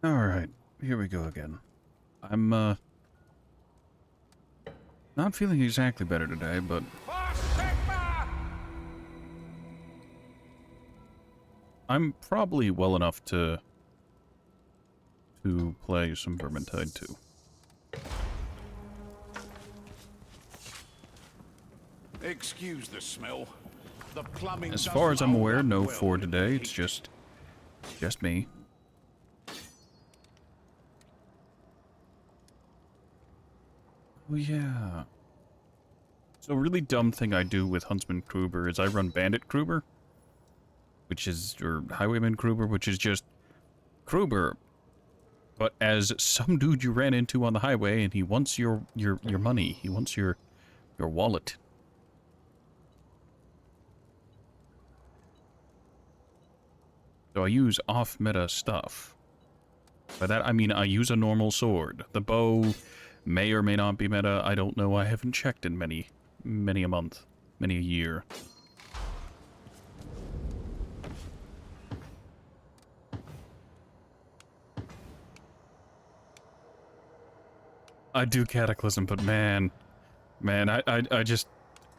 Alright, here we go again. I'm, not feeling exactly better today, but... I'm probably well enough to play some Vermintide 2. Excuse the smell. The plumbing As far as I'm doesn't aware, hold no up well for in today, the it's heat. just me. Oh yeah. So a really dumb thing I do with Huntsman Kruber is I run Bandit Kruber, which is, or Highwayman Kruber, which is just Kruber, but as some dude you ran into on the highway, and he wants your money. He wants your wallet. So I use off-meta stuff. By that I mean I use a normal sword. The bow may or may not be meta. I don't know. I haven't checked in many a month, many a year. I do Cataclysm, but man, I just,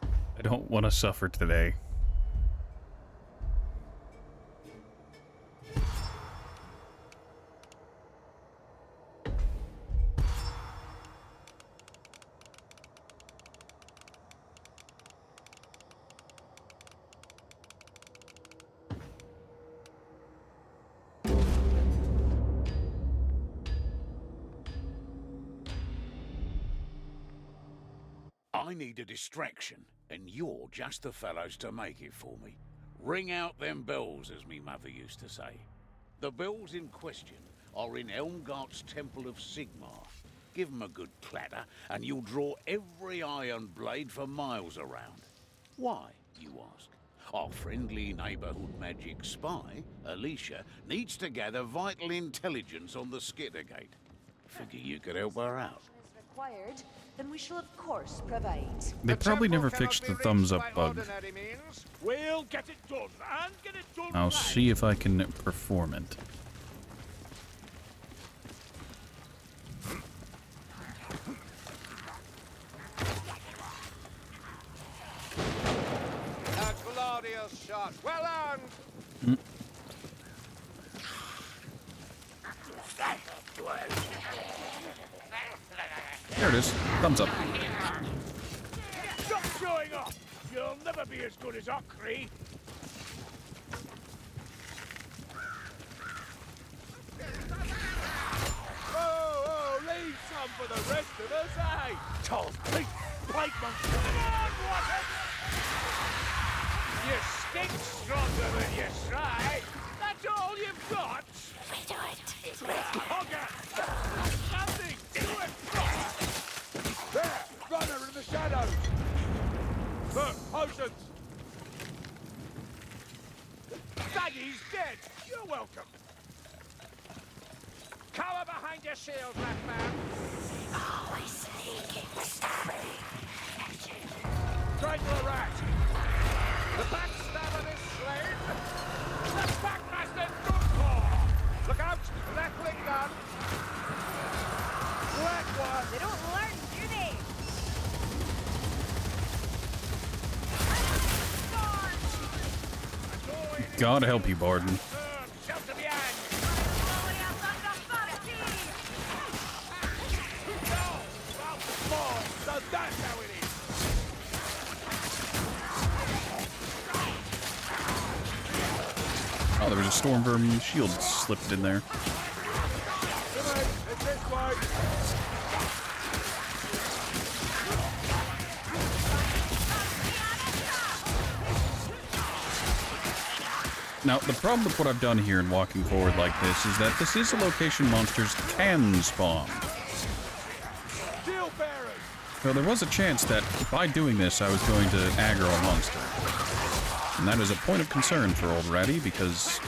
I don't want to suffer today. I need a distraction, and you're just the fellows to make it for me. Ring out them bells, as me mother used to say. The bells in question are in Elmgart's Temple of Sigmar. Give 'em a good clatter, and you'll draw every iron blade for miles around. Why, you ask? Our friendly neighborhood magic spy, Alicia, needs to gather vital intelligence on the Skittergate. Figure you could help her out. Required, then we shall of course provide. They probably never fixed the thumbs up bug. We'll get it done, and get it done I'll right. see if I can perform it. A glorious shot. Well armed. There it is. Thumbs up. Stop showing off. You'll never be as good as Ockree. Oh, leave some for the rest of us, eh? Tall, big, plague monster. Come on, Watson! You stink stronger than you try. That's all you've got. We do it. Hogger! Nothing to it! There! Runner in the shadows! Look, potions! Daggy's dead! You're welcome! Cover behind your shield, black man! Always sneaking, stubborn. Strangle a rat! The backstabber is slain! The backmaster Duncore! Look out! Rattling gun! Black one! They don't learn, do they? God help you, Barden. Shelter behind! No! Well, more! So that's how it is! Oh, there was a Stormverm shield slipped in there. Come on, it's this way! Now, the problem with what I've done here in walking forward like this is that this is a location monsters can spawn. Steel bearers! So there was a chance that by doing this I was going to aggro a monster. And that is a point of concern for old Ratty because,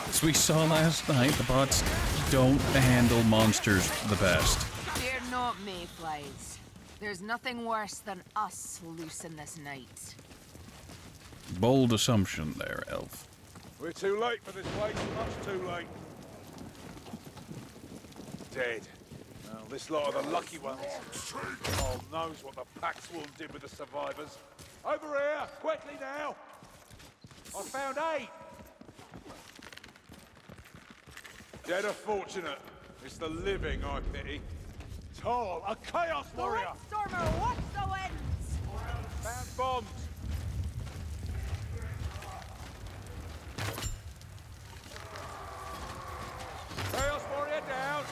as we saw last night, the bots don't handle monsters the best. Fear not, mayflies. There's nothing worse than us loose in this night. Bold assumption there, Elf. We're too late for this place, much too late. dead. Well, this lot are the lucky ones. God knows what the pack swarm did with the survivors. Over here, quickly now! I found 8. Dead are fortunate. It's the living I pity. Tall, a chaos warrior! Stormer, watch the winds! Found bombs. Chaos warrior down.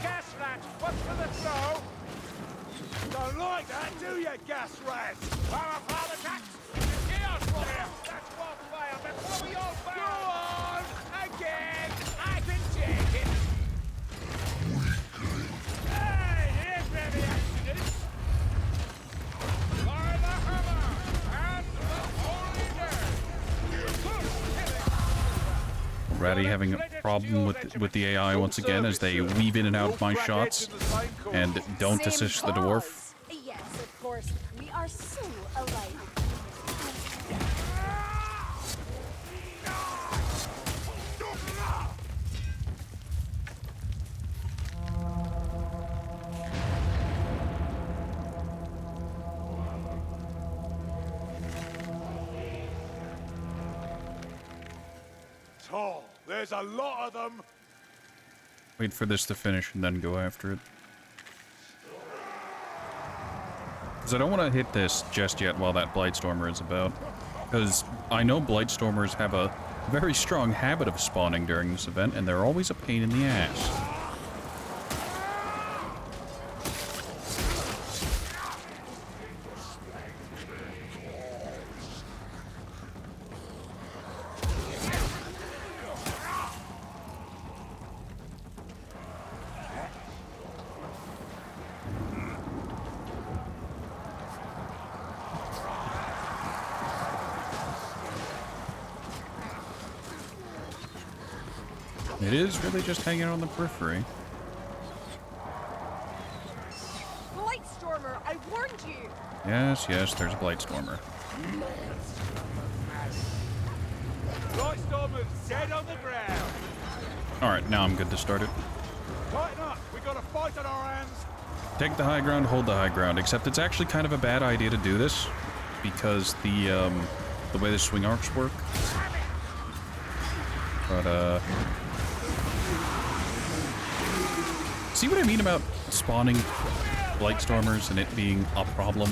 Gas rat, what's for the throw? Don't like that, do you, gas rat? Power father tax. Chaos warrior. That's wildfire before we all burn. Go on, again. I can take it. Hey, here's where the action is. Fire the hammer and the holy nerve. Already having a problem with the AI once again as they weave in and out of my shots and don't assist the dwarf. Yes, of course. We are so alike. Tall, there's a lot of them. Wait for this to finish and then go after it. Because I don't want to hit this just yet while that Blightstormer is about. Because I know Blightstormers have a very strong habit of spawning during this event, and they're always a pain in the ass. It is really just hanging out on the periphery. Blightstormer, I warned you! Yes, yes, there's a Blightstormer. Blightstormer's dead on the ground. Alright, now I'm good to start it. Tighten up, we got a fight on our hands. Take the high ground, hold the high ground, except it's actually kind of a bad idea to do this because the way the swing arcs work. But, see what I mean about spawning Blightstormers and it being a problem?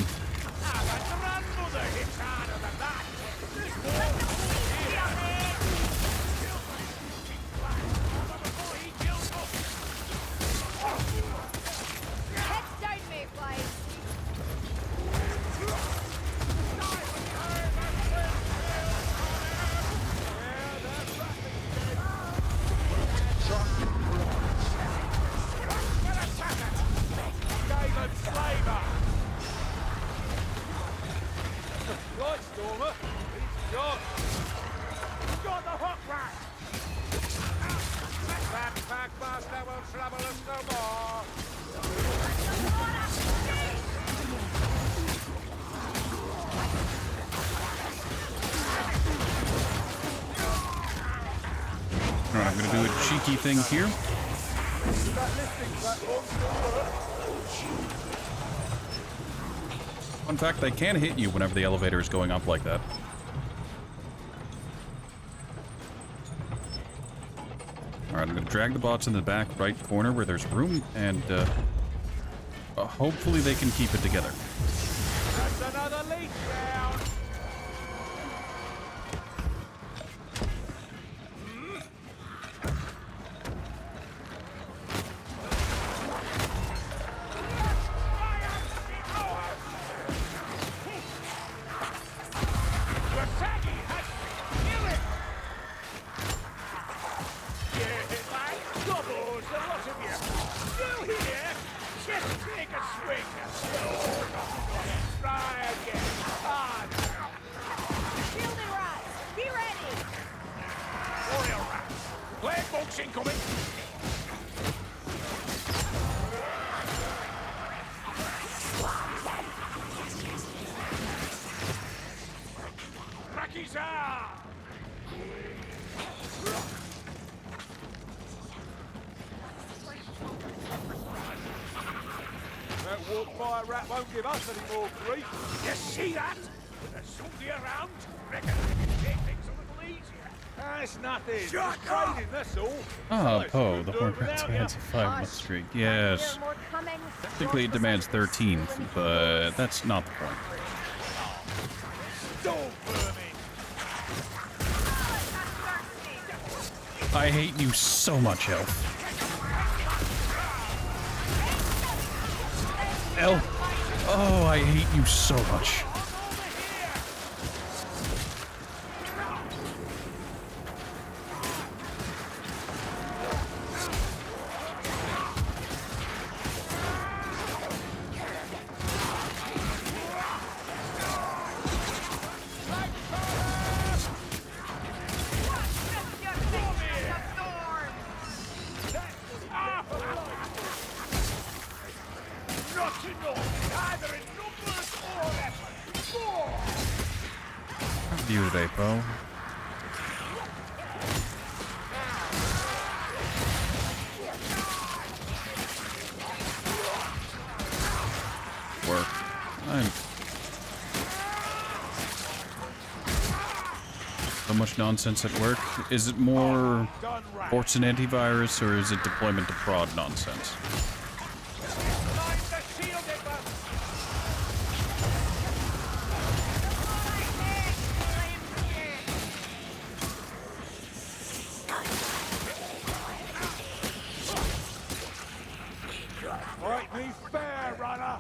Blightstormer, he's gone. He's got the hot rack. That packmaster will trouble us no more. Alright, I'm gonna do a cheeky thing here. That lifting platform still works. Fun fact, they can hit you whenever the elevator is going up like that. Alright, I'm gonna drag the bots in the back right corner where there's room, and hopefully they can keep it together. That's another leak down. Incoming! Rocky's out! Walk by a rat won't give us any more grief. You see that? With a zombie around, reckon I can take things a little easier. It's nothing. Shut Just up! trading, that's all. Ah, Fellas Poe, couldn't the do it Hornets without adds a you. 5-month streak. Hear Yes. more coming? Technically it demands 13th, but that's not the point. Storm vermin. I hate you so much, Elf. Elf! Oh, I hate you so much. Not enough, either in numbers or effort. More! How are you today, Poe? Work. So much nonsense at work. Is it more Done right. ports and antivirus, or is it deployment to prod nonsense? Time to shield it, but fight me fair, runner.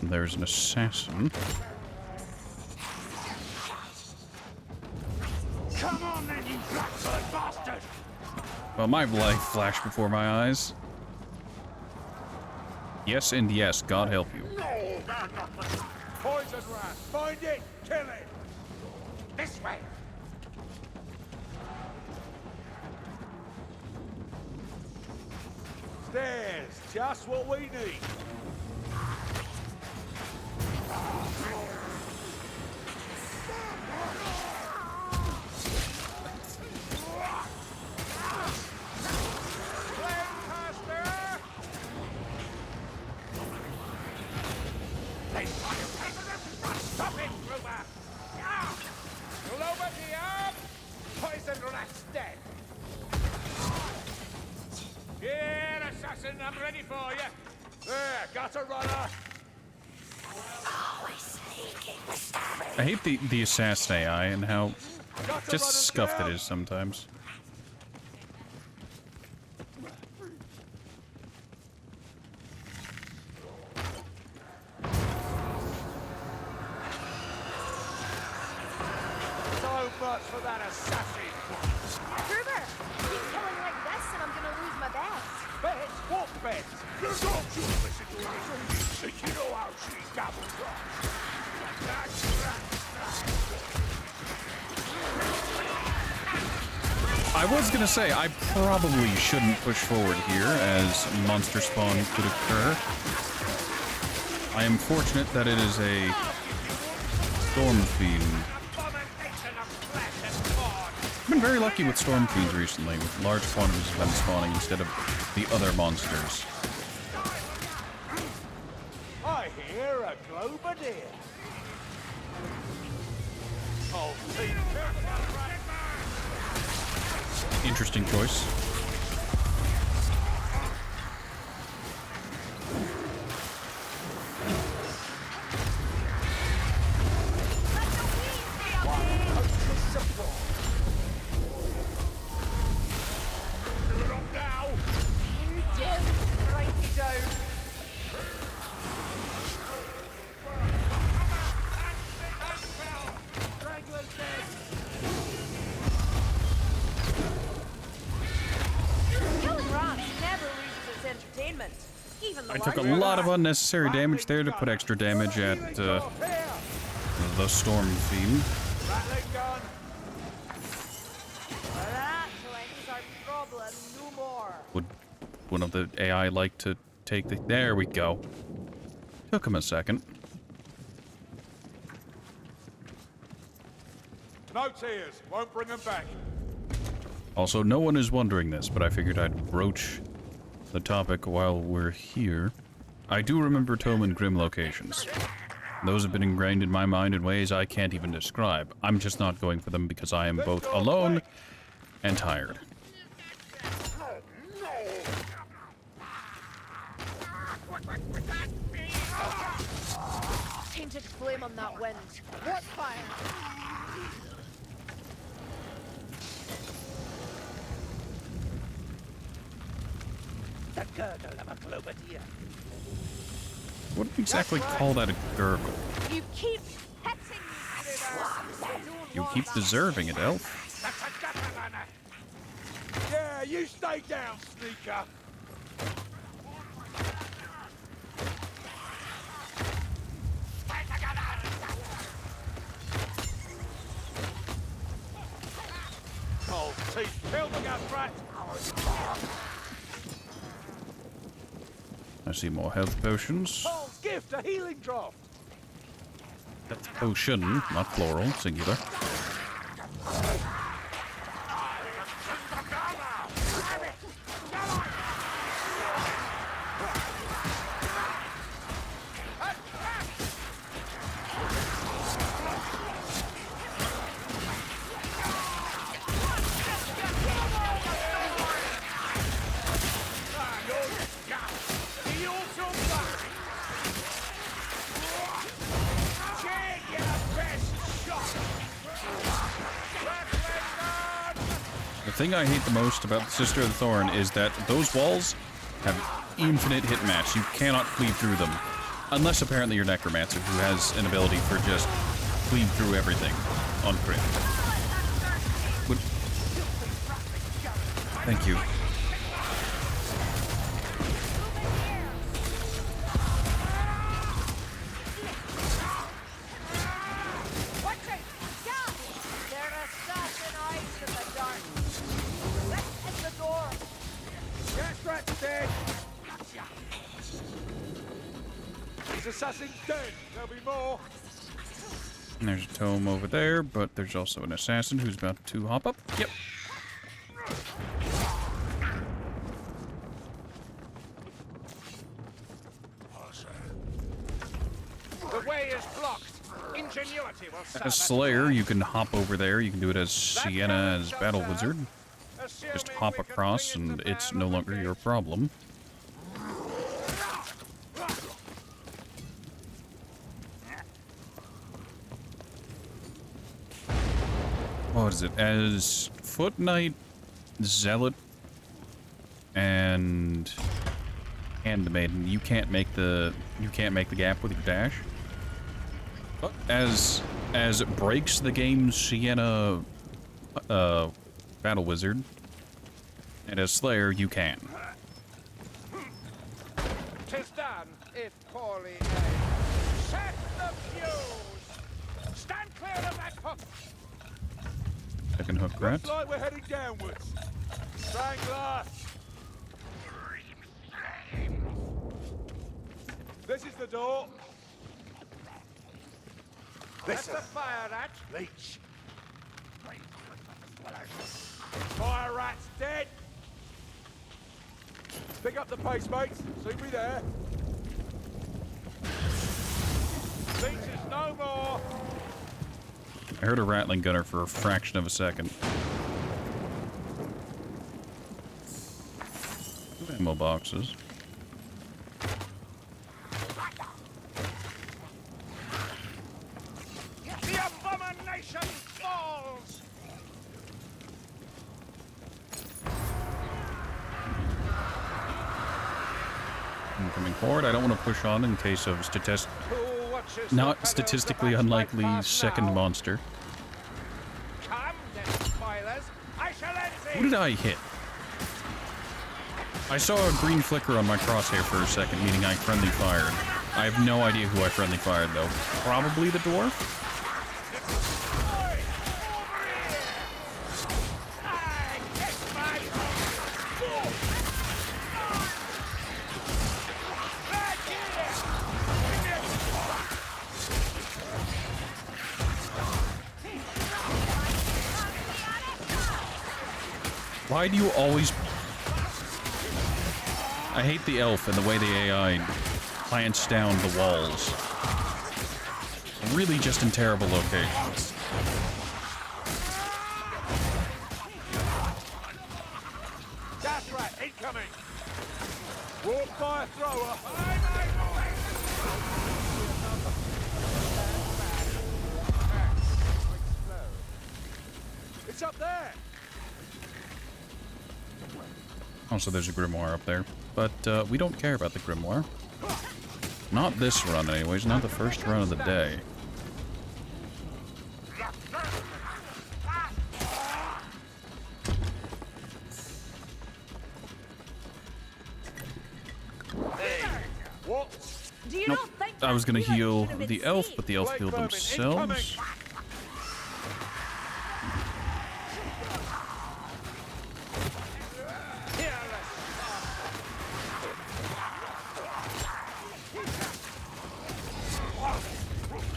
There's an assassin. Come on then, you blackbird bastard! Well, my life flashed before my eyes. Yes and yes, God help you. Poison rat, find it, kill it! This way! Stairs, just what we need. Stop it, Ruber! You'll over here! Poison rat's dead! Here, assassin, I'm ready for you! There, got a runner! I hate the assassin AI and how Got a just runner scuffed down. it is sometimes. So much for that assassin! Kruber, keep killing like this and I'm gonna lose my bet. Bets? What bets? You don't you listen to her. You know how she gabbles on. That's right. I was gonna say, I probably shouldn't push forward here, as monster spawn could occur. I am fortunate that it is a storm fiend. Abomination of flesh and blood. I've been very lucky with storm fiends recently, with large quantities of them spawning instead of the other monsters. I hear a globadier. Oh, see, Interesting choice. now. Righty down. Killing rats never loses its entertainment. Even the I took a larger lot of rats. unnecessary damage there to put extra damage at the storm fiend. Rattling gun. Rattling's our problem no more. Would one of the AI like to take the... There we go. Took him a second. No tears. Won't bring them back. Also, no one is wondering this, but I figured I'd broach the topic while we're here. I do remember Tome and Grim locations. Those have been ingrained in my mind in ways I can't even describe. I'm just not going for them because I am both alone and tired. Tainted flame on that wind. What fire? The gurgle of a clovertier. What do you exactly call that a gurgle? You keep petting me. You keep deserving it, Elf. That's a gutter runner. Yeah, you stay down, sneaker. Oh, teeth, kill the gas rat. I see more health potions. Paul's gift, a healing draught. Health potion, not plural, singular. The thing I hate the most about the Sister of the Thorn is that those walls have infinite hit match. You cannot cleave through them. Unless apparently you're Necromancer, who has an ability for just cleave through everything on crit. Would... Thank you. Assassin's dead. There'll be more. And there's a tome over there, but there's also an assassin who's about to hop up. Yep. The way is blocked. Ingenuity will serve As Slayer, you can hop over there. You can do it as Sienna as Battle Wizard. Just hop across and it's no longer your problem. What is it? As Foot Knight, Zealot, and Handmaiden, you can't make the gap with your dash. But as it breaks the game's Sienna Battle Wizard, and as Slayer, you can. 'Tis done, if poorly aimed. Set the fuse! Stand clear of that hook! Second hook rat. Looks like we're heading downwards. Strangler! This is the door. That's the fire rat. Leech. Fire rat's dead. Pick up the pace, mates. See me there. Leech is no more. I heard a rattling gunner for a fraction of a second. Ammo boxes. The abomination falls. Coming forward, I don't want to push on in case of not statistically unlikely second monster. Who did I hit? I saw a green flicker on my crosshair for a second, meaning I friendly fired. I have no idea who I friendly fired, though. Probably the dwarf? Why do you always... I hate the elf and the way the AI plants down the walls. Really just in terrible locations. Gas rat incoming! Walk by a thrower! It's up there! Also, there's a grimoire up there. But we don't care about the grimoire. Not this run, anyways. Not the first run of the day. What? Do you Nope. not think I was gonna that we heal should have the been elf, safe? but the elf Blake healed Vermin themselves.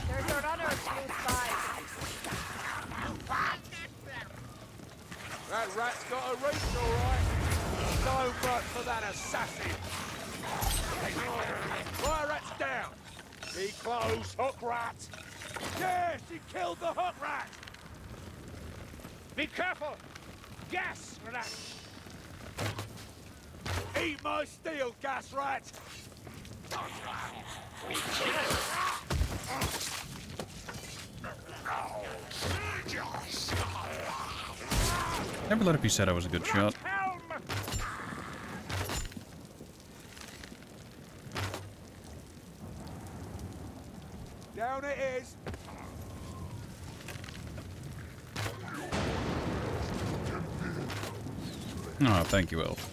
There's a runner close by. That rat's got a reach, all right. So much for that assassin. Fire rat's down. Be close, hook rat. Yes, he killed the hook rat. Be careful. Gas rat. Eat my steel, gas rat. Never let it be said I was a good shot. Helm. Down it is. Oh, thank you, elf.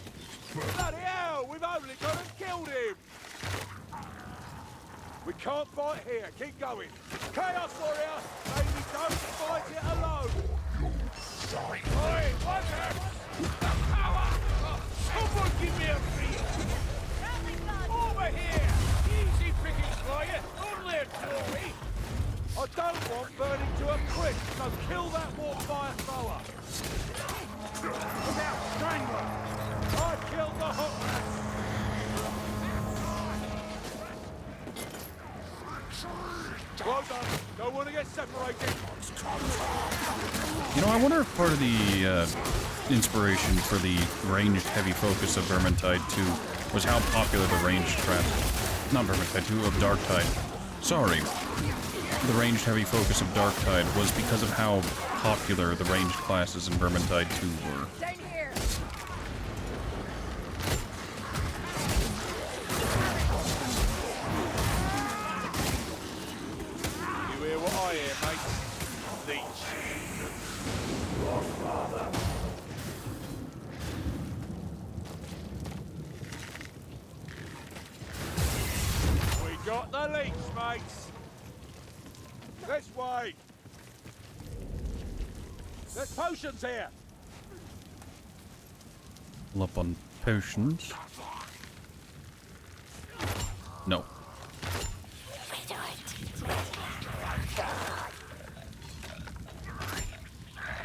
Bloody hell, we've only gone and killed him. We can't fight here. Keep going. Chaos Warrior, maybe don't fight it alone. Oi, what's that? The power! Someone give me a feel. Over here. Easy pickings for you. Only a Tory. I don't want burning to a crisp, so kill that walk fire thrower. Look out, strangler. I killed the hook rat. Well done. Don't want to get separated. You know, I wonder if part of the inspiration for the ranged heavy focus of Vermintide 2 was how popular the ranged trap... Not Vermintide 2, of Darktide. Sorry. The ranged heavy focus of Darktide was because of how popular the ranged classes in Vermintide 2 were. Down here. You hear what I hear, mate? Leech. Your father. We got the leech, mates. This way. There's potions here. Pull up on potions. No.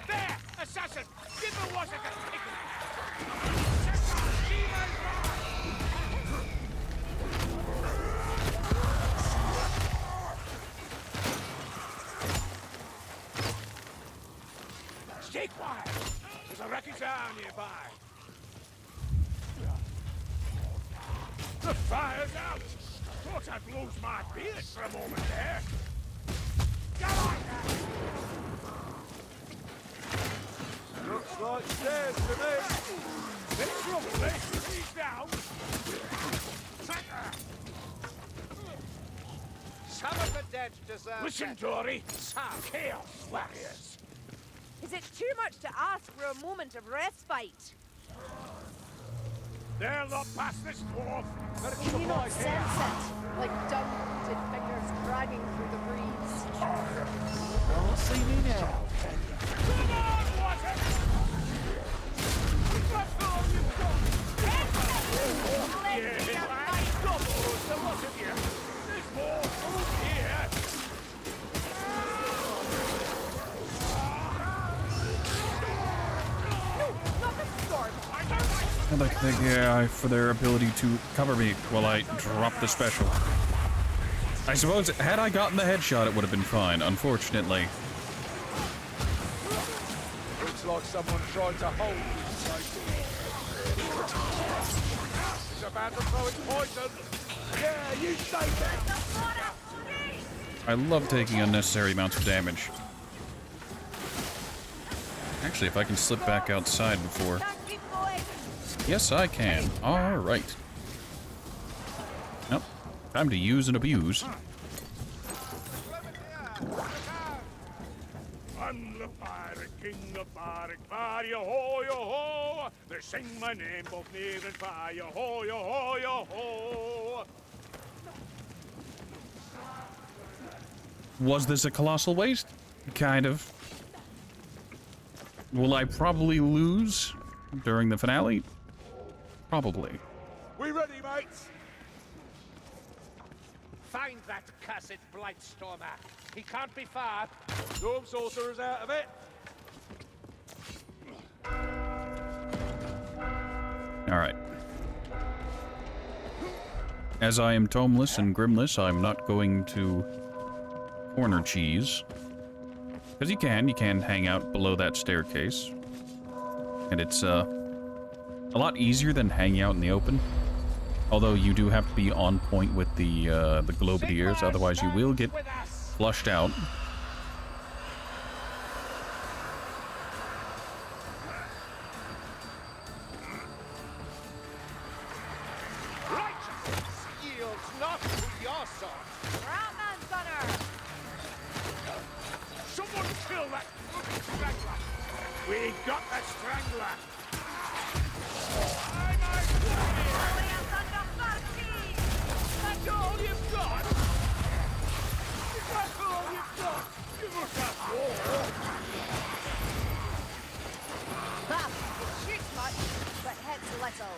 There! Assassin! Give me what I can take. Stay quiet! There's a wreckage town nearby. The fire's out! Thought I'd lose my beard for a moment there. Come on now! Looks like stairs to me. It's lovely. He's down. Some of the dead deserve. Listen, Dory. Some chaos warriors. Is it too much to ask for a moment of respite? They'll not pass this dwarf. Better Can you not sense it? Like dumb-rooted fingers dragging through the breeze. Don't see me now. Come on, Watson! That's all you've got. Yeah, doubles the lot of you. There's more food here. No, not the I like the AI for their ability to cover me while I drop the special. I suppose, had I gotten the headshot, it would have been fine. Unfortunately. Looks like someone tried to hold you. He's about to throw its poison. Yeah, you stay there. I love taking unnecessary amounts of damage. Actually, if I can slip back outside before... Yes, I can. Alright. Nope. Time to use and abuse. I'm the pirate, king of pirate, fire, yo-ho, yo-ho. They sing my name both near and far, yo-ho, yo-ho, yo-ho. Was this a colossal waste? Kind of. Will I probably lose during the finale? Probably. We ready, mates? Find that cursed Blightstormer. He can't be far. Storm Sorcerer's out of it. Alright. As I am tomeless and grimless, I'm not going to corner cheese. Because you can hang out below that staircase. And it's, a lot easier than hanging out in the open. Although you do have to be on point with the globadiers, otherwise you will get flushed out. Righteousness yields not to your sword. Ratman Gunner! Someone kill that strangler. We got the strangler. That's all you've got? Is that all you've got? Give us that war. Ha! It shoots much, but hits little.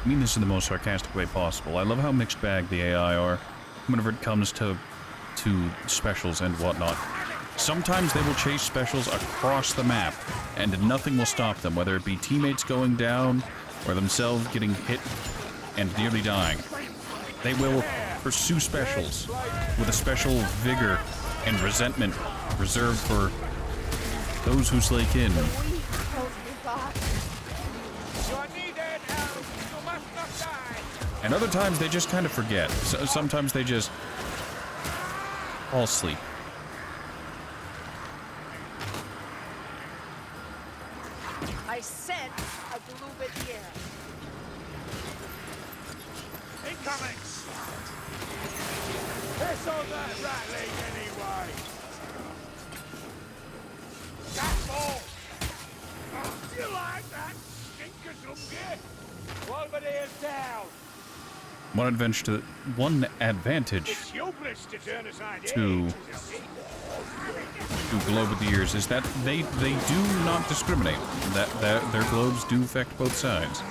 I mean this in the most sarcastic way possible. I love how mixed bag the AI are whenever it comes to specials and whatnot. Sometimes they will chase specials across the map, and nothing will stop them, whether it be teammates going down or themselves getting hit and nearly dying. They will pursue specials with a special vigor and resentment reserved for those who slay kin. The wee holds me back. You are needed, elves. You must not die. And other times they just kind of forget. Sometimes they just fall asleep. I sent a globadier. Incoming. Piss on that rattling anyway. That's all. You like that? Stinker-dunker. Globadier's down. One advantage It's hopeless to turn aside. to globadiers is that they do not discriminate. That their globes do affect both sides.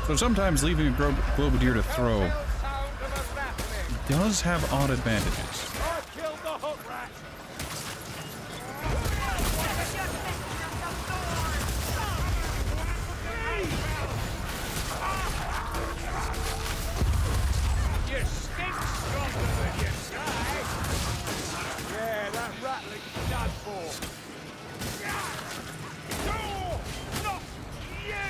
So sometimes leaving a globadier to throw Sound of a rattling. does have odd advantages. I killed the hook rat. You stink stronger than you try. Yeah, that rattling's done for. No, not you.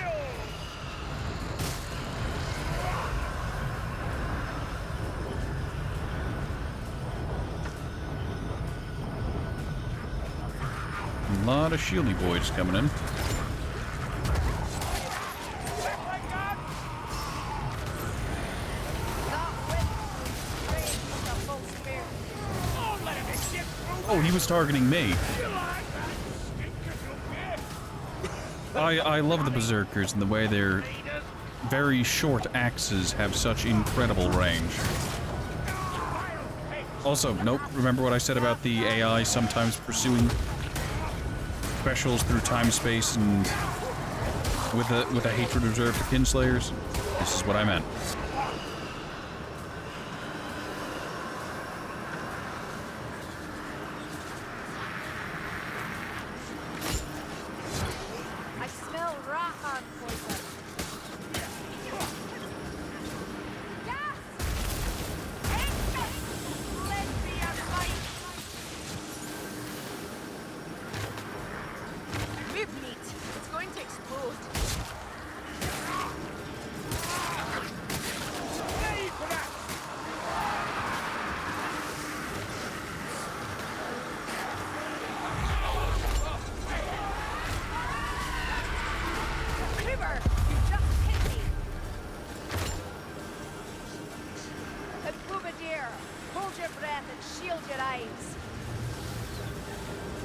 A lot of shieldy boys coming in. That whip was straight from the full spear. Oh, let him get through. Oh, he was targeting me. You like that? Stinker-dunker. I love the berserkers and the way their very short axes have such incredible range. Also, nope, remember what I said about the AI sometimes pursuing specials through time, space, and with a hatred reserved to kinslayers? This is what I meant.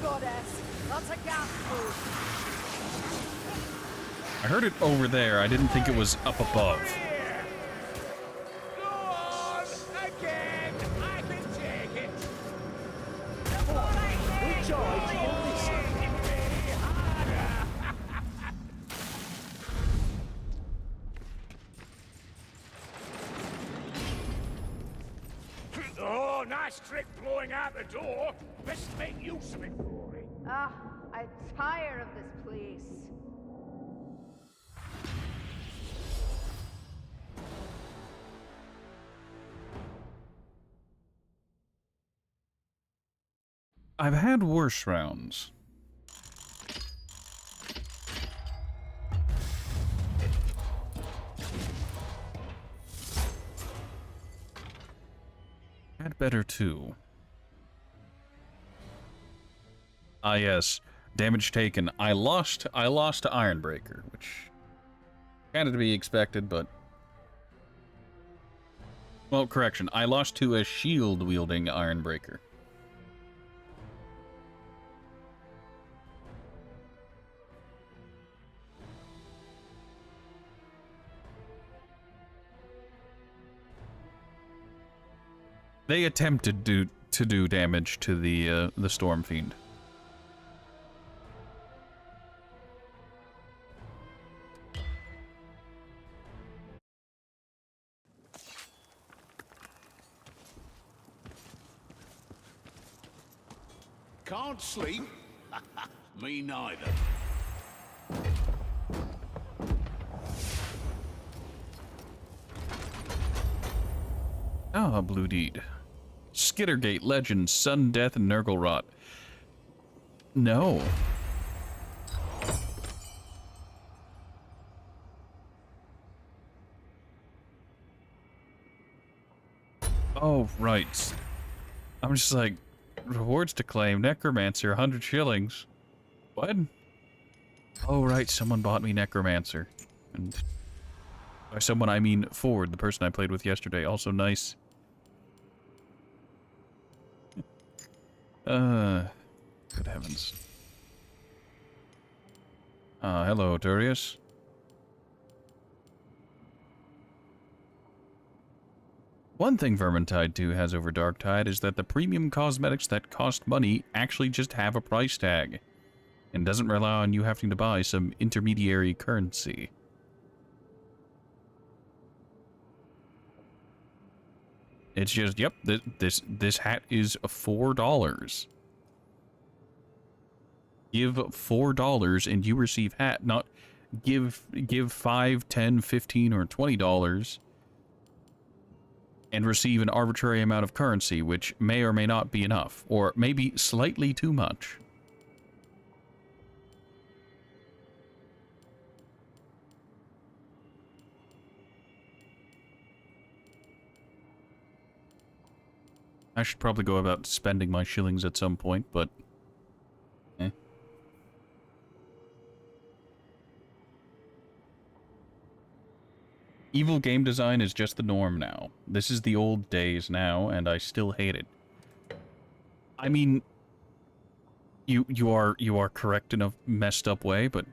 goddess. That's a gas food. I heard it over there. I didn't think it was up above. Here. Go on! Again! I can take it! We charge on this side. Oh, nice trick blowing out the door. Best make use of it, Rory. Ah, I'm tired of this place. I've had worse rounds. Had better too. Ah yes, damage taken. I lost to Ironbreaker, which kind of to be expected, but well, correction. I lost to a shield-wielding Ironbreaker. They attempted to do damage to the Storm Fiend. Can't sleep? Me neither. Ah, Blue Deed. Skittergate Legend, Sudden Death, and Nurgle Rot. No. Oh, right. I'm just like, rewards to claim, Necromancer, 100 shillings. What? Oh, right, someone bought me Necromancer. And by someone, I mean Ford, the person I played with yesterday. Also nice. Good heavens. Hello, Durius. One thing Vermintide 2 has over Darktide is that the premium cosmetics that cost money actually just have a price tag, and doesn't rely on you having to buy some intermediary currency. It's just, yep, this hat is $4. Give $4 and you receive hat, not give $5, $10, $15, or $20 and receive an arbitrary amount of currency, which may or may not be enough, or maybe slightly too much. I should probably go about spending my shillings at some point, but eh. Evil game design is just the norm now. This is the old days now, and I still hate it. I mean, you are correct in a messed up way, but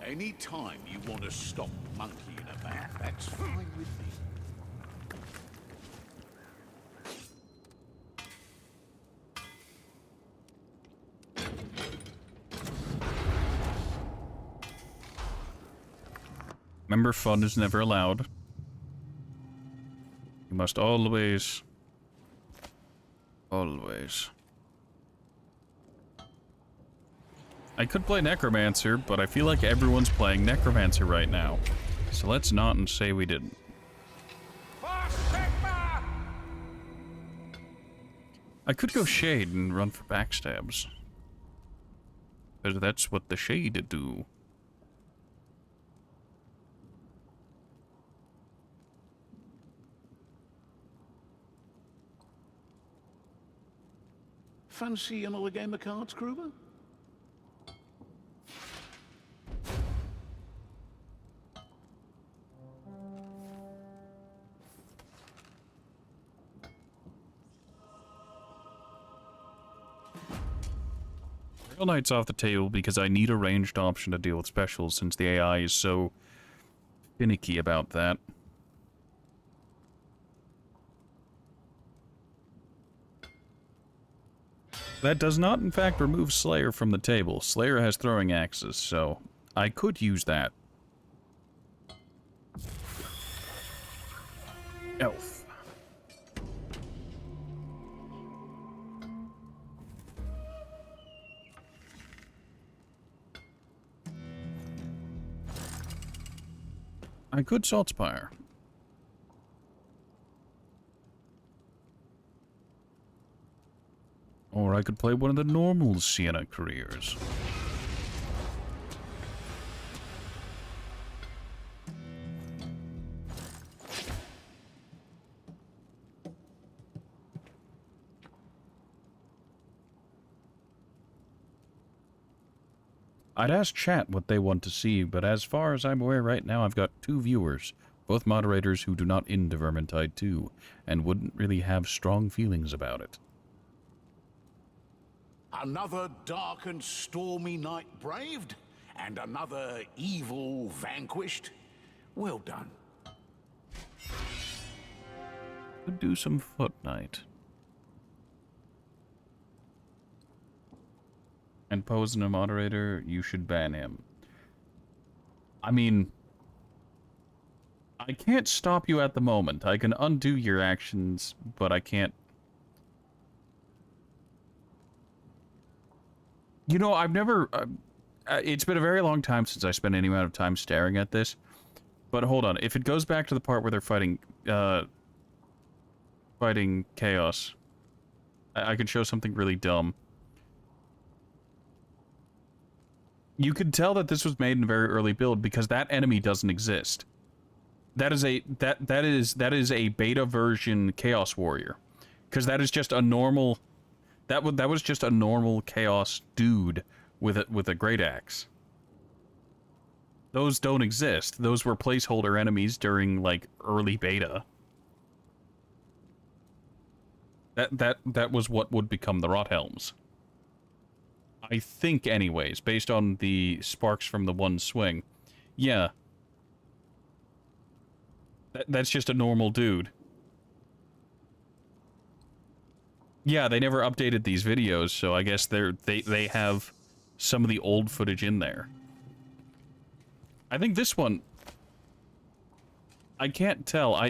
Any time you want to stop monkeying about, that's fine with me. remember, fun is never allowed. You must always... I could play Necromancer, but I feel like everyone's playing Necromancer right now. So let's not and say we didn't. I could go Shade and run for backstabs. Because that's what the Shade do. Fancy another game of cards, Kruber? Grail Knight's off the table because I need a ranged option to deal with specials since the AI is so finicky about that. That does not, in fact, remove Slayer from the table. Slayer has throwing axes, so I could use that. Elf. I could Saltspire. Or I could play one of the normal Sienna careers. I'd ask chat what they want to see, but as far as I'm aware right now, I've got 2 viewers, both moderators who do not into Vermintide 2, and wouldn't really have strong feelings about it. Another dark and stormy night braved, and another evil vanquished. Well done. Could do some Foot Knight. And Poe's a moderator, you should ban him. I mean, I can't stop you at the moment. I can undo your actions, but I can't... You know, I've never... it's been a very long time since I spent any amount of time staring at this. But hold on, if it goes back to the part where they're fighting... fighting Chaos, I could show something really dumb. You could tell that this was made in a very early build because that enemy doesn't exist. That is a beta version Chaos Warrior, because that is just a normal. That was just a normal Chaos dude with a great axe. Those don't exist. Those were placeholder enemies during like early beta. That was what would become the Rothelms. I think, anyways, based on the sparks from the one swing. Yeah. That's just a normal dude. Yeah, they never updated these videos, so I guess they have some of the old footage in there. I think this one... I can't tell.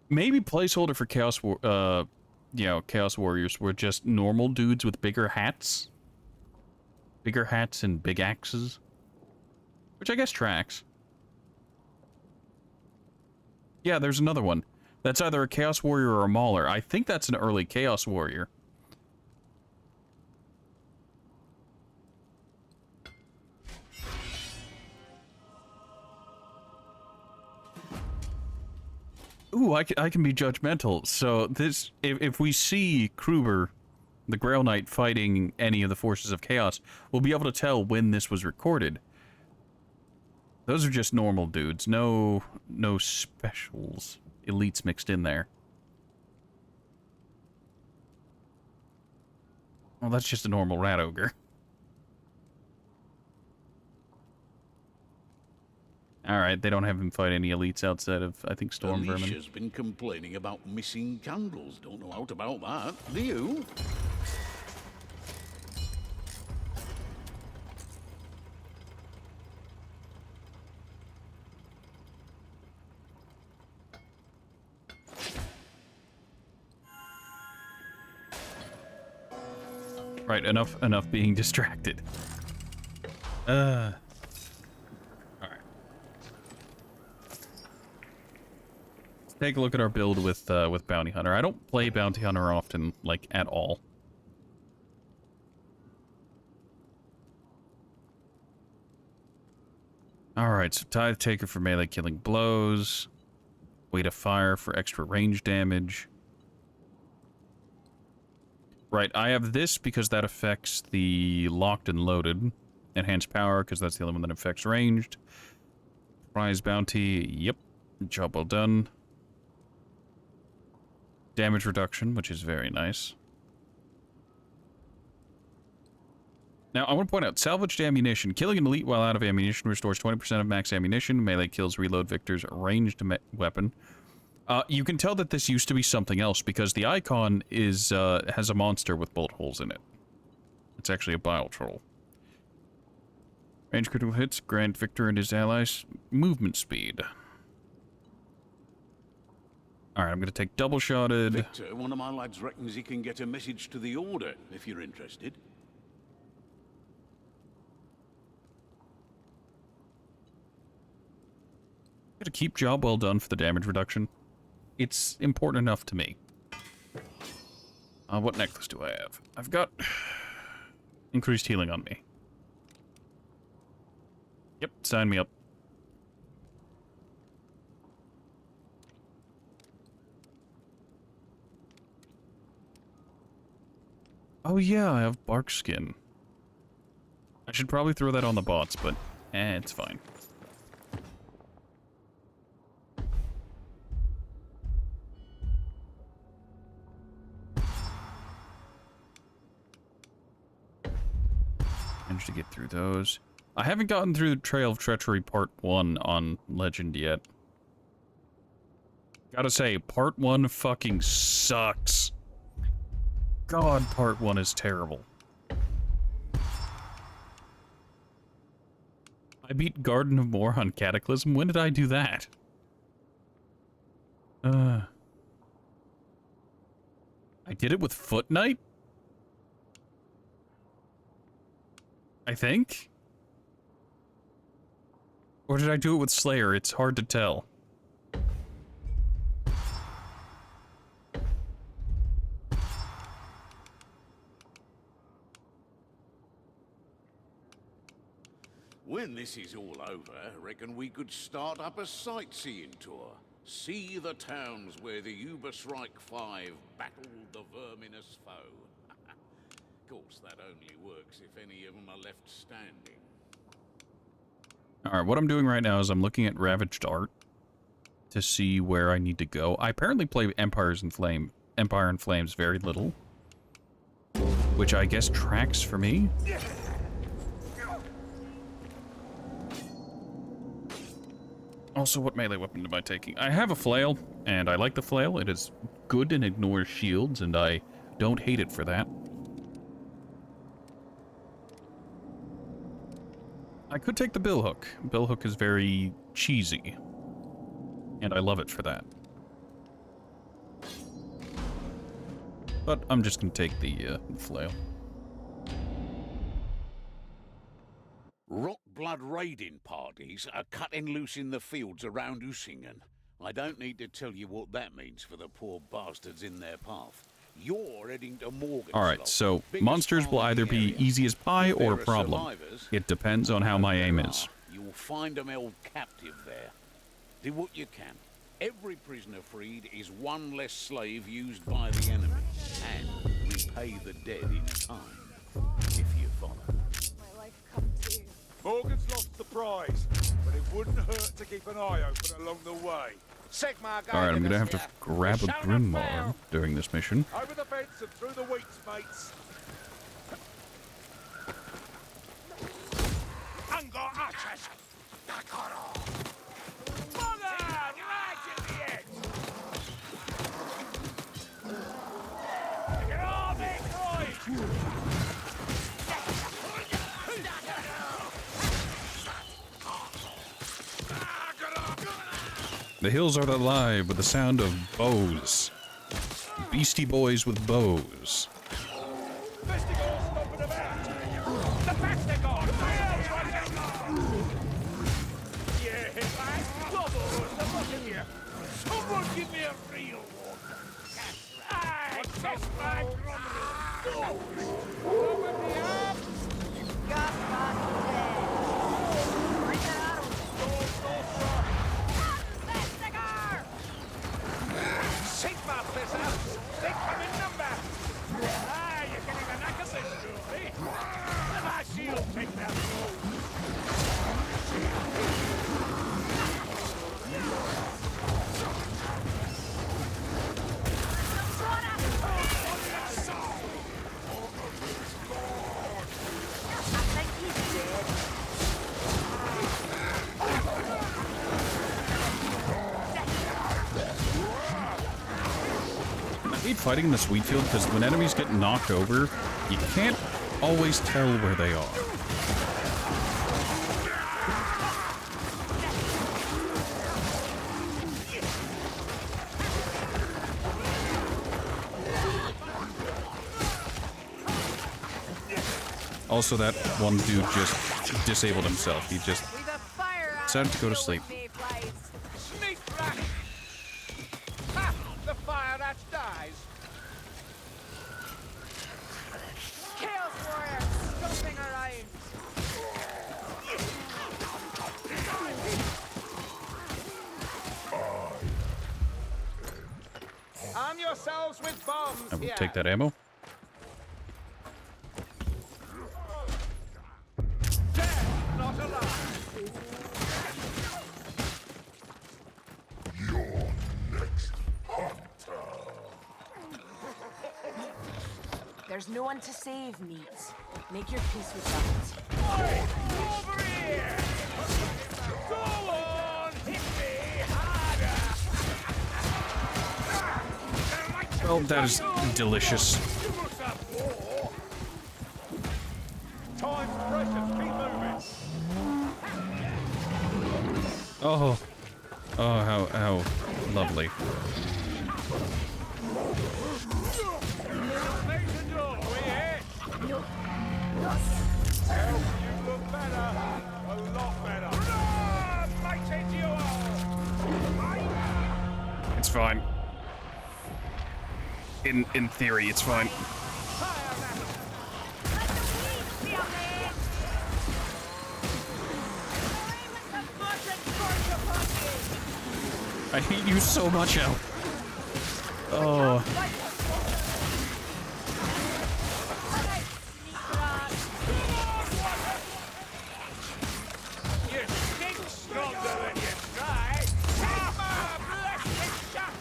Maybe placeholder for Chaos Chaos Warriors were just normal dudes with bigger hats. Bigger hats and big axes. Which I guess tracks. Yeah, there's another one. That's either a Chaos Warrior or a Mauler. I think that's an early Chaos Warrior. Ooh, I can be judgmental. So this, if we see Kruber, the Grail Knight, fighting any of the forces of Chaos, we'll be able to tell when this was recorded. Those are just normal dudes. No specials. Elites mixed in there. Well, that's just a normal rat ogre. Alright, they don't have him fight any elites outside of, I think, Storm Vermin. Alicia's been complaining about missing candles. Don't know out about that. Do you? Right, enough being distracted. Alright. Let's take a look at our build with Bounty Hunter. I don't play Bounty Hunter often, like, at all. Alright, so Tithe Taker for melee killing blows. Weight of Fire for extra range damage. Right, I have this because that affects the locked and loaded. Enhanced Power, because that's the only one that affects ranged. Prize Bounty, yep. Job well done. Damage reduction, which is very nice. Now, I want to point out, salvaged ammunition. Killing an elite while out of ammunition restores 20% of max ammunition. Melee kills reload victor's ranged weapon. You can tell that this used to be something else because the icon is has a monster with bullet holes in it. It's actually a bile troll. Range critical hits grant Victor and his allies movement speed. Alright, I'm going to take double-shotted. Victor, one of my lads reckons he can get a message to the Order, if you're interested. To keep job well done for the damage reduction. It's important enough to me. What necklace do I have? I've got increased healing on me. Yep, sign me up. Oh yeah, I have bark skin. I should probably throw that on the bots, but it's fine. Managed to get through those. I haven't gotten through Trail of Treachery Part 1 on Legend yet. Gotta say, Part 1 fucking sucks. God, Part 1 is terrible. I beat Garden of Moor on Cataclysm. When did I do that? I did it with Foot Knight? I think? Or did I do it with Slayer? It's hard to tell. When this is all over, I reckon we could start up a sightseeing tour. See the towns where the Uberstrike 5 battled the verminous foe. Of course, that only works if any of them are left standing. Alright, what I'm doing right now is I'm looking at Ravaged Art to see where I need to go. I apparently play Empire in Flames very little, which I guess tracks for me. Also, what melee weapon am I taking? I have a flail, and I like the flail. It is good and ignores shields, and I don't hate it for that. I could take the billhook. Billhook is very cheesy, and I love it for that. But I'm just gonna take the flail. Rock blood raiding parties are cutting loose in the fields around Usingen. I don't need to tell you what that means for the poor bastards in their path. You're heading to Morgan. Alright, so monsters will either be easy as pie or a problem. It depends on how my aim is. You'll find them held captive there. Do what you can. Every prisoner freed is one less slave used by the enemy. And repay the dead in time, if you follow. My life come to. Morgan's lost the prize, but it wouldn't hurt to keep an eye open along the way. Alright, I'm gonna have to grab a Grimoire during this mission. Over the fence and through the weeds, mates. Ungar archers! Mother! Right in the edge! Look at all they noise! The hills are alive with the sound of bows. Beastie Boys with bows. Vestigor's stomping about! The Vestigor! Rails right down! Yeah, lads! Wobbles! The lot of you! Someone give me a real one! Aye! Test my grumbling! Over the up! Got dead. Bring it out. Sigma Blizzard! They come in number! Ah, you're getting the knack of this, Julie! Let my shield take that blow! fighting in this wheat field because when enemies get knocked over, you can't always tell where they are. Also, that one dude just disabled himself. He just We've a fire decided to go to sleep. mayflies. Sneak rat! Ha! The fire rat dies. Chaos warrior stomping around. Arm yourselves with bombs I will here. take that ammo. Dead, not alive. There's no one to save, meat. Make your peace with that. Over here! Go on, hit me harder! Well, that is delicious. You must have war. Time's precious, keep moving. Oh, oh, how lovely. You look better. A lot better. It's fine. In theory, it's fine. I hate you so much, El. Oh. You stink stronger than you try. Come on, blessed shot.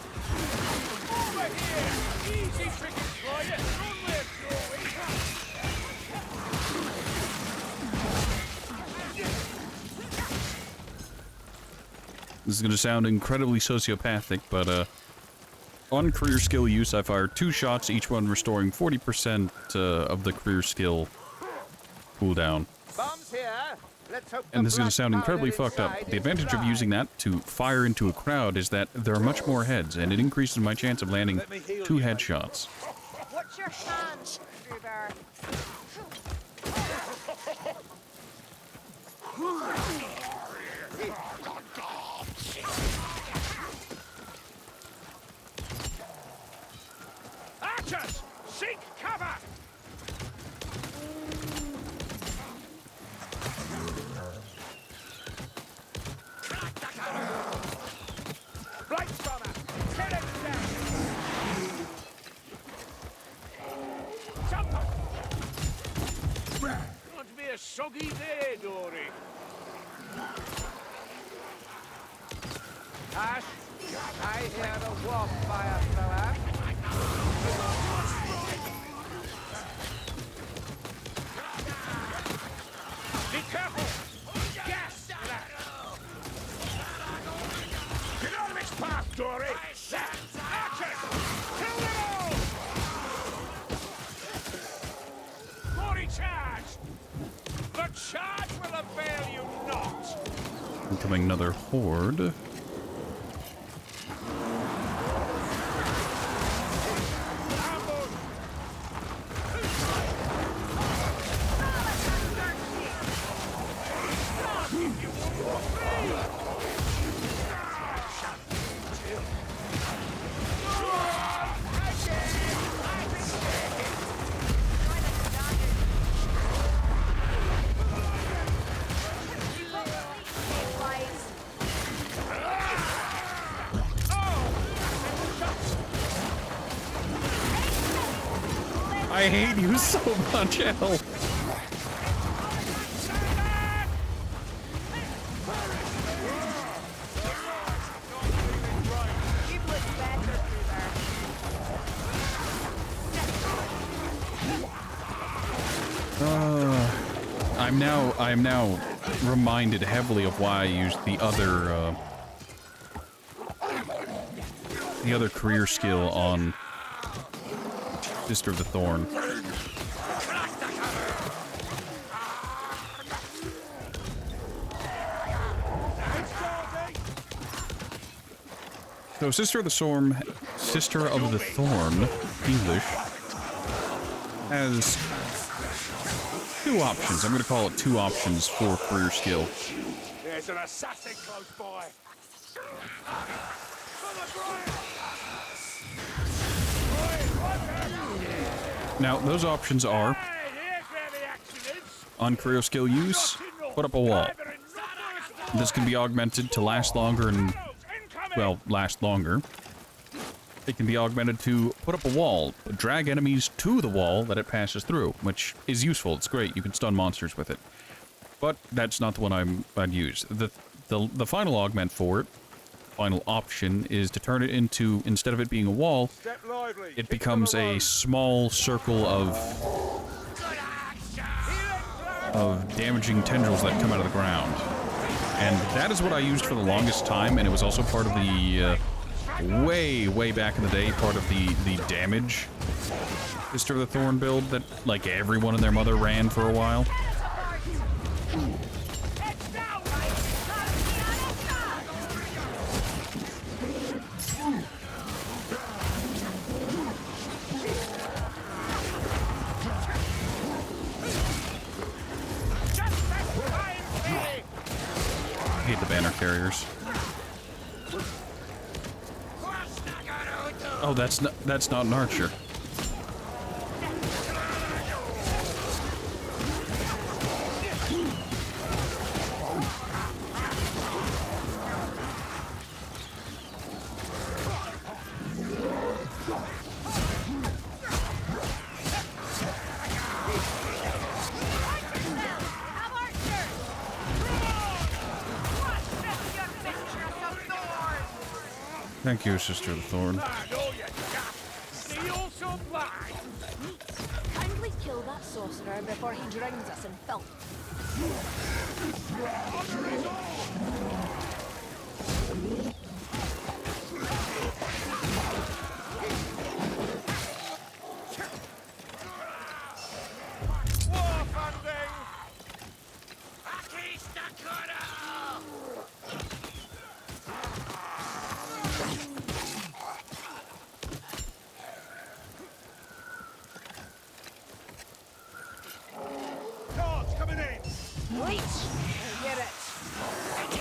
Over here. Easy cricket for you. Only a drawing. This is going to sound incredibly sociopathic, but on career skill use, I fire 2 shots, each one restoring 40% of the career skill cooldown. Bombs here. Let's hope And this is going to sound incredibly fucked up. The advantage of using that to fire into a crowd is that there are much more heads, and it increases my chance of landing 2 headshots. Watch your hands, Gruber. Archers, seek cover. Blight bomber, kill it down. Jump up. Going to be a soggy day, Dory. Ash, I hear the warp fire thrower. Be careful! Gas! Get out of its path, Dory! Archers! Kill them all! Dory charge! The charge will avail you not! Incoming another horde. I hate you so much, El. Keep looking better, Gruber. I'm now reminded heavily of why I used the other career skill on Sister of the Thorn. So, Sister of the Thorn, English, has two options. I'm going to call it two options for career skill. There's an assassin close by. Now, those options are, Hey, here's where the action is. on career skill use, put up a wall. This can be augmented to last longer and, well, last longer. It can be augmented to put up a wall, drag enemies to the wall that it passes through, which is useful. It's great. You can stun monsters with it. But that's not the one I'd use. The final augment for it, final option, is to turn it into, instead of it being a wall, Step lively. it becomes a small circle of damaging tendrils that come out of the ground. And that is what I used for the longest time, and it was also part of the, way back in the day, part of the damage Sister of the Thorn build that, like, everyone and their mother ran for a while. I hate the banner carriers. Oh, that's not an archer. Thank you, Sister of the Thorn. Kindly kill that sorcerer before he drowns us in filth. Wait! Get it!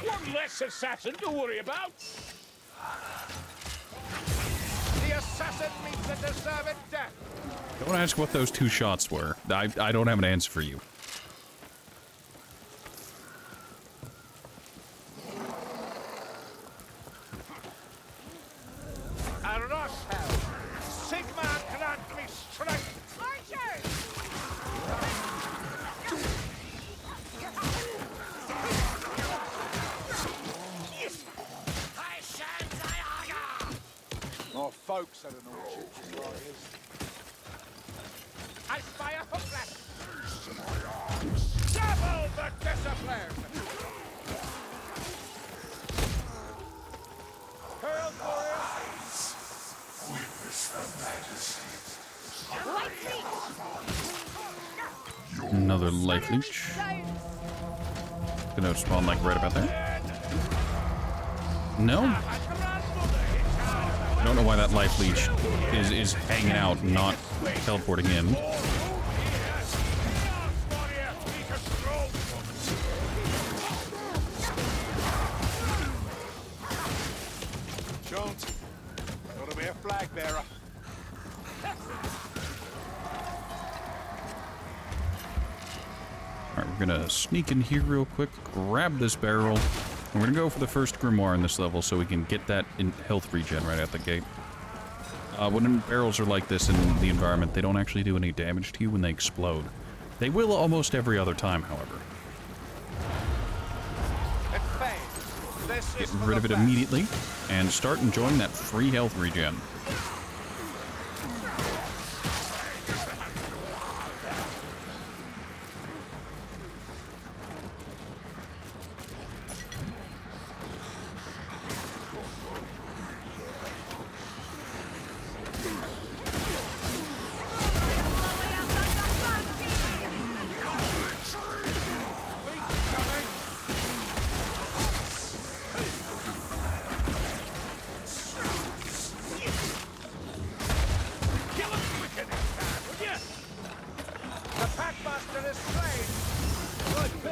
One less assassin to worry about. The assassin meets a deserved death. Don't ask what those two shots were. I don't have an answer for you. A rush hell. Sigma grant me strength. Archers! More folks at an orchard than warriors. I spy a hooklet. Double the discipline. Pearl warriors. Light leech! Another life leech. Gonna spawn like right about there. No? I don't know why that life leech is hanging out, not teleporting in. Jones, gotta be a flag bearer. Alright, we're gonna sneak in here real quick, grab this barrel, and we're gonna go for the first grimoire in this level so we can get that in health regen right out the gate. When barrels are like this in the environment, they don't actually do any damage to you when they explode. They will almost every other time, however. Get rid of it immediately, and start enjoying that free health regen.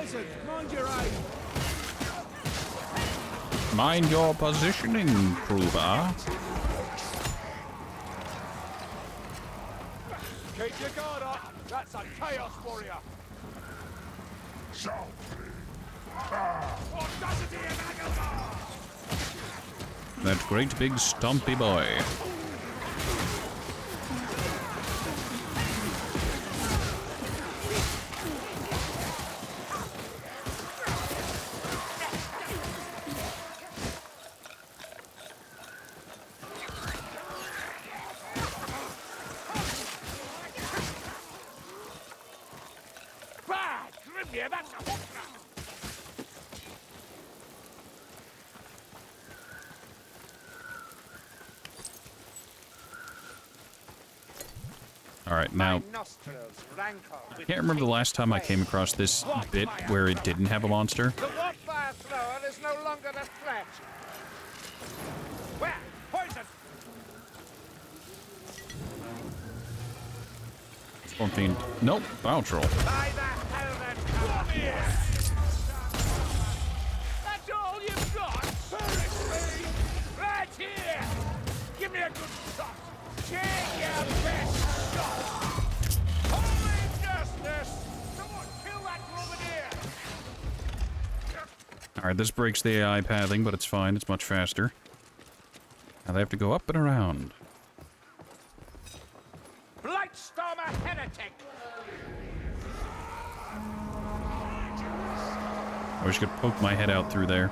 Wizard, mind your aim. Mind your positioning, Kruber. Keep your guard up. That's a Chaos Warrior. That great big stumpy boy. Bad! Grimnir, that's a hook. Alright, now, I can't remember the last time I came across this bit where it didn't have a monster. The wildfire thrower is no longer a threat. Where? Poison! Storm Fiend. Nope, Bow Troll. By the hell that come here! That's all you've got? Seriously? Right here! Give me a good shot! Take your best shot! Holy justice! Someone kill that grenadier! Alright, this breaks the AI pathing, but it's fine. It's much faster. Now they have to go up and around. Blightstormer heretic! I wish I could poke my head out through there.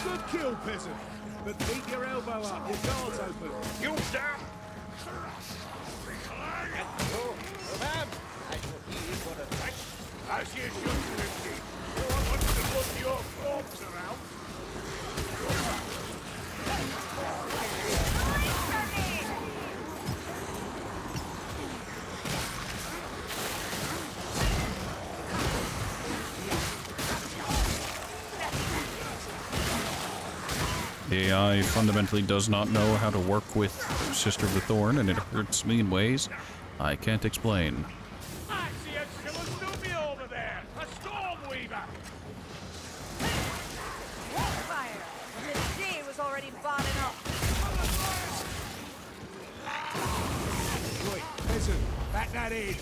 Good kill, peasant. But keep your elbow up. Your guard's open. You dare! Ma'am, I will heal for the fight. As you should do, indeed. No one wants to look your corpse around. The AI fundamentally does not know how to work with Sister of the Thorn, and it hurts me in ways I can't explain. I see a Shilazumi over there! A storm weaver! Fire! The day was already bad enough. Right, peasant, back that in.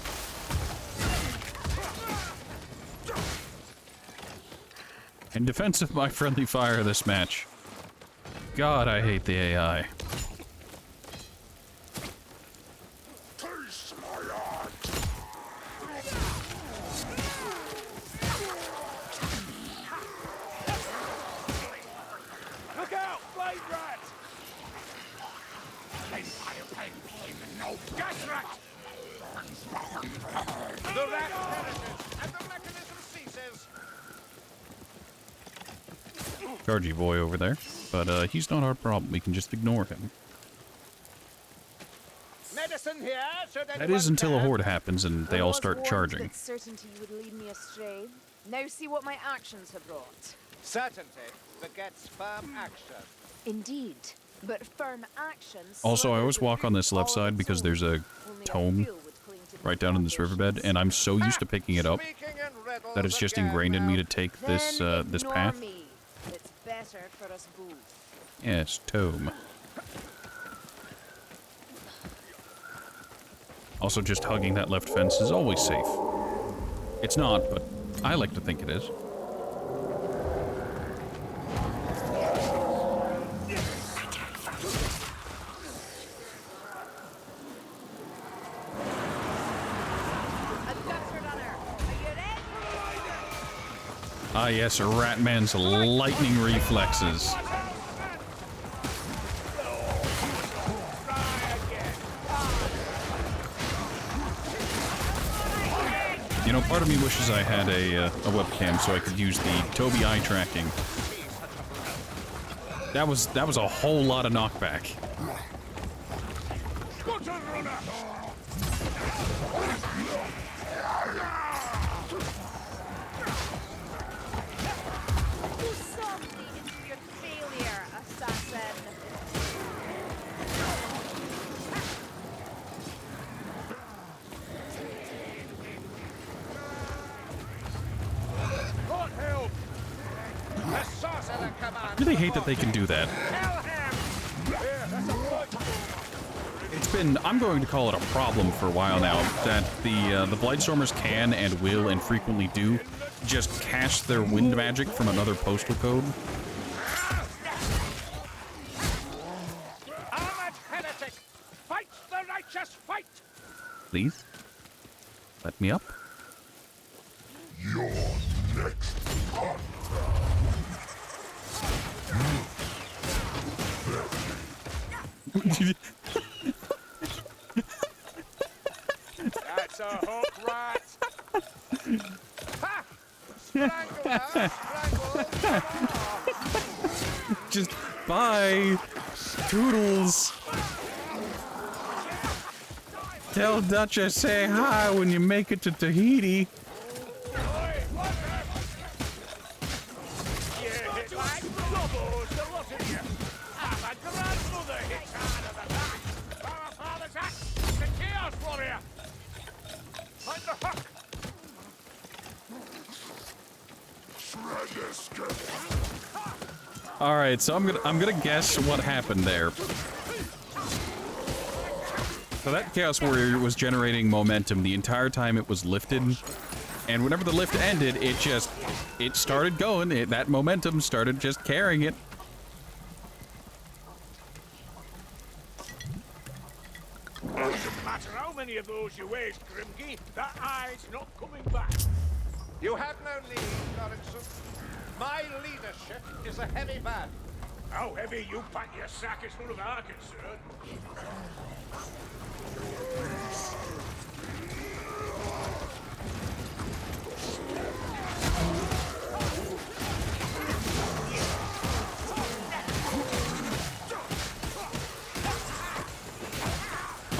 In defense of my friendly fire this match, God, I hate the AI. Look out! Blade rat! Gas rat! The rat perishes, and the mechanism ceases! Chargy boy over there. But he's not our problem. We can just ignore him. Medicine here, should That is until a horde happens and they I all was start warned charging. that certainty would lead me astray. Now see what my actions have brought. Certainty begets firm action. Indeed, but firm actions. Also, I always walk on this left side because there's a tome right down in this riverbed, and I'm so used to picking it up that it's just ingrained in me to take this this path. It's better for us both. Yes, tome. Also, just hugging that left fence is always safe. It's not, but I like to think it is. Ah yes, Ratman's lightning reflexes. You know, part of me wishes I had a webcam so I could use the Tobii eye tracking. That was a whole lot of knockback. Softly into your failure, assassin. really hate that they can do that. It's been, I'm going to call it a problem for a while now, that the Blightstormers can and will and frequently do just cast their wind magic from another postal code. Armored heretic! Fight the righteous fight! Please? Let me up. Your next hunt. That's a hook, rat! Ha! Strangle her! Strangle! Just bye. Toodles. Tell Dutch I say hi when you make it to Tahiti. All right, so I'm gonna guess what happened there. So that Chaos Warrior was generating momentum the entire time it was lifted, and whenever the lift ended, it started going. That momentum started just carrying it. Doesn't matter how many of those you waste, Grimgy, that eye's not coming back. You have no lead, Lawrence. My leadership is a heavy man. How heavy you pack your sack as far as I'm concerned.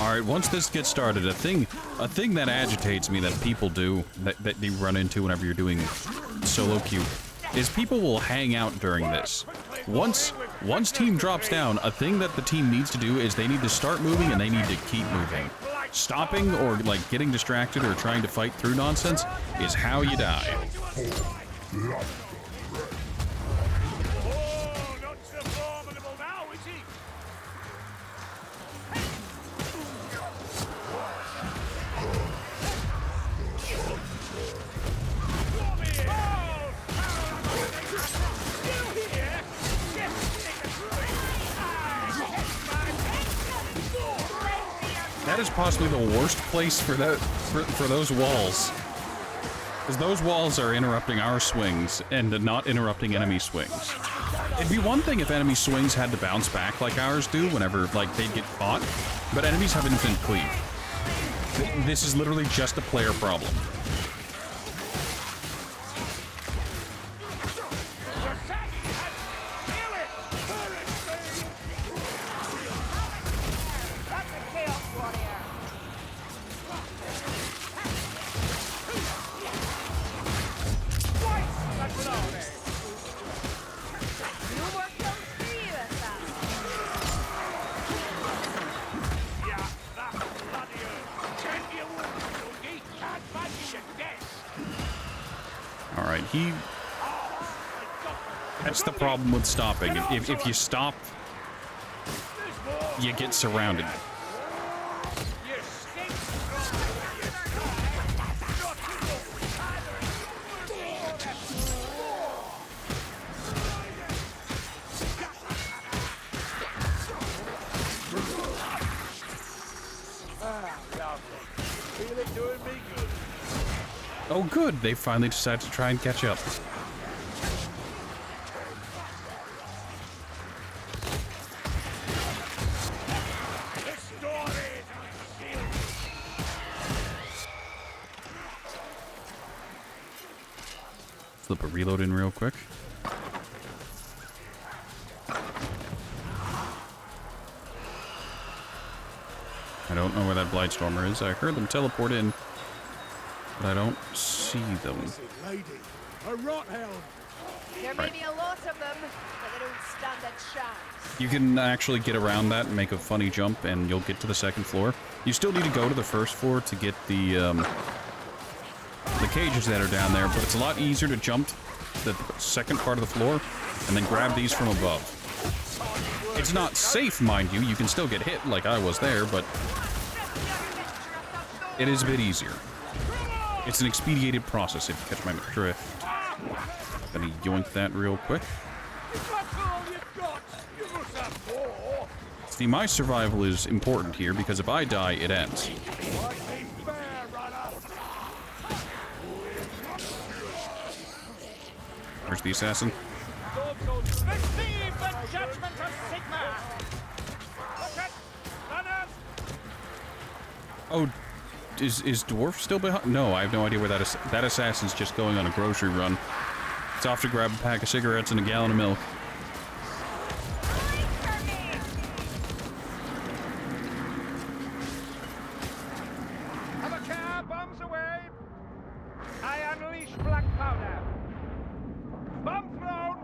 All right, once this gets started, a thing that agitates me that people do, that you run into whenever you're doing solo queue, is people will hang out during this. Once team drops down, a thing that the team needs to do is they need to start moving and they need to keep moving. Stopping or like getting distracted or trying to fight through nonsense is how you die. Oh, not so formidable now, is he? That is possibly the worst place for that for those walls. Because those walls are interrupting our swings and not interrupting enemy swings. It'd be one thing if enemy swings had to bounce back like ours do whenever like they'd get caught, but enemies have infinite cleave. This is literally just a player problem. That's the problem with stopping. If you stop, you get surrounded. Oh good, they finally decided to try and catch up. Flip a reload in real quick. I don't know where that Blightstormer is. I heard them teleport in, but I don't see them. Lady, a rothelm. There may be a lot of them, but they don't stand a chance. You can actually get around that and make a funny jump, and you'll get to the second floor. You still need to go to the first floor to get the the cages that are down there, but it's a lot easier to jump the second part of the floor and then grab these from above. It's not safe, mind you. You can still get hit like I was there, but it is a bit easier. It's an expedited process, if you catch my drift. Gonna yoink that real quick. See, my survival is important here, because if I die, it ends. Where's the assassin? Receive the judgment of Sigma! Oh, is Dwarf still behind? No, I have no idea where that is. That assassin's just going on a grocery run. It's off to grab a pack of cigarettes and a gallon of milk. Have a care, bombs away! I unleash black powder! Bomb thrown!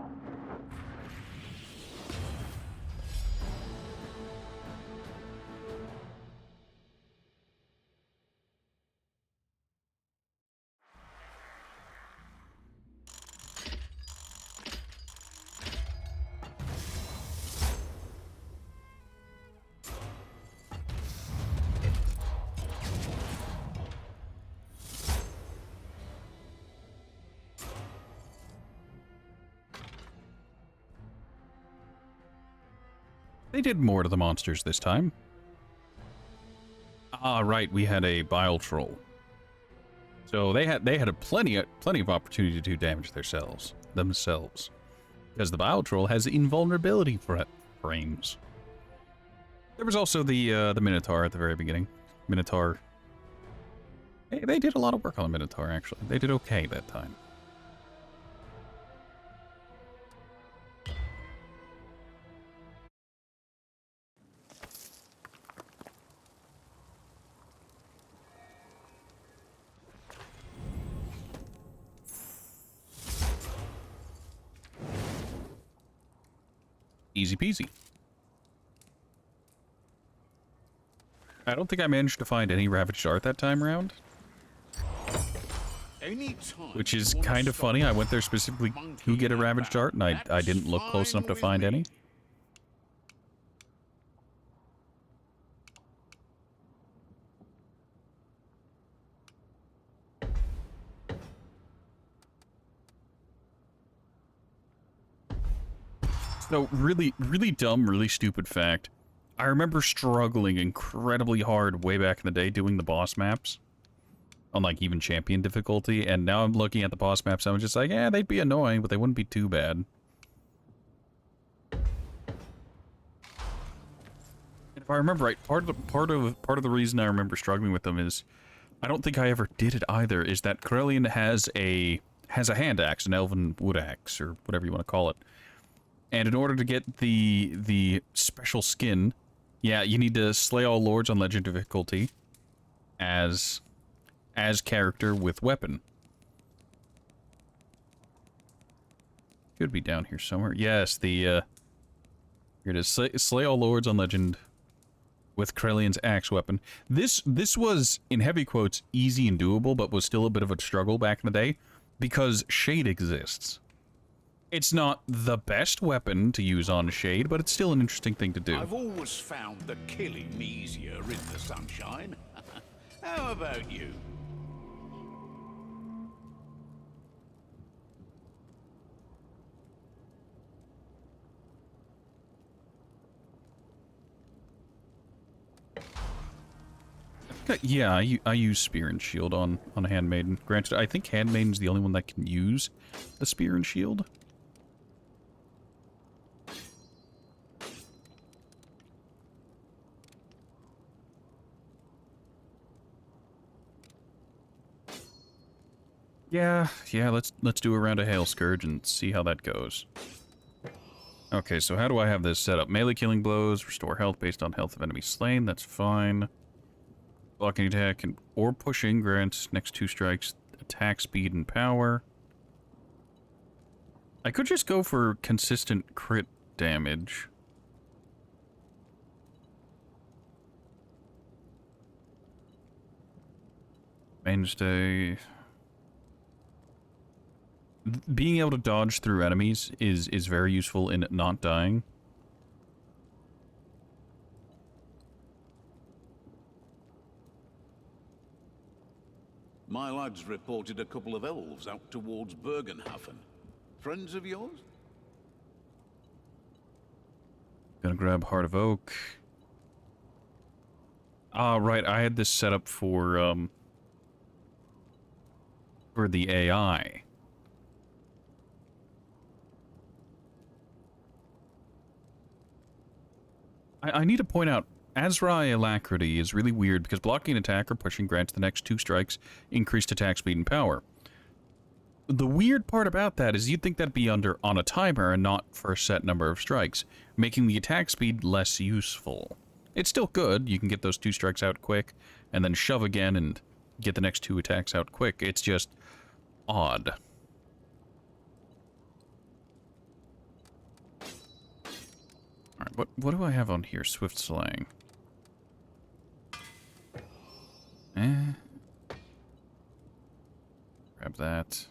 They did more to the monsters this time. Ah, right, we had a bile troll. So they had a plenty of opportunity to do damage themselves. Because the bile troll has invulnerability frames. There was also the Minotaur at the very beginning. Minotaur. They did a lot of work on the Minotaur, actually. They did okay that time. Easy peasy. I don't think I managed to find any Ravaged Art that time around. Which is kind of funny. I went there specifically to get a Ravaged Art, and I didn't look close enough to find any. So, really dumb, really stupid fact. I remember struggling incredibly hard way back in the day doing the boss maps. On, like, even champion difficulty, and now I'm looking at the boss maps, I'm just like, yeah, they'd be annoying, but they wouldn't be too bad. And if I remember right, part of the reason I remember struggling with them is, I don't think I ever did it either, is that Corellian has a hand axe, an elven wood axe, or whatever you want to call it. And in order to get the special skin, yeah, you need to slay all lords on legend difficulty as character with weapon. Should be down here somewhere. Yes, here it is. Slay all lords on legend with Corellian's axe weapon. This was, in heavy quotes, easy and doable, but was still a bit of a struggle back in the day, because Shade exists. It's not the best weapon to use on Shade, but it's still an interesting thing to do. I've always found the killing easier in the sunshine. How about you? Yeah, I use Spear and Shield on Handmaiden. Granted, I think Handmaiden's the only one that can use the Spear and Shield. Yeah, let's do a round of Hail Scourge and see how that goes. Okay, so how do I have this set up? Melee killing blows, restore health based on health of enemies slain, that's fine. Blocking attack or pushing grants next 2 strikes attack speed and power. I could just go for consistent crit damage. Mainstay. Being able to dodge through enemies is very useful in not dying. My lads reported a couple of elves out towards Bergenhafen. Friends of yours? Gonna grab Heart of Oak. Ah, right, I had this set up for the AI. I need to point out, Azrai Alacrity is really weird because blocking an attack or pushing grants the next 2 strikes increased attack speed and power. The weird part about that is you'd think that'd be on a timer and not for a set number of strikes, making the attack speed less useful. It's still good, you can get those 2 strikes out quick, and then shove again and get the next 2 attacks out quick. It's just odd. Alright, what do I have on here? Swift Slang. Grab that.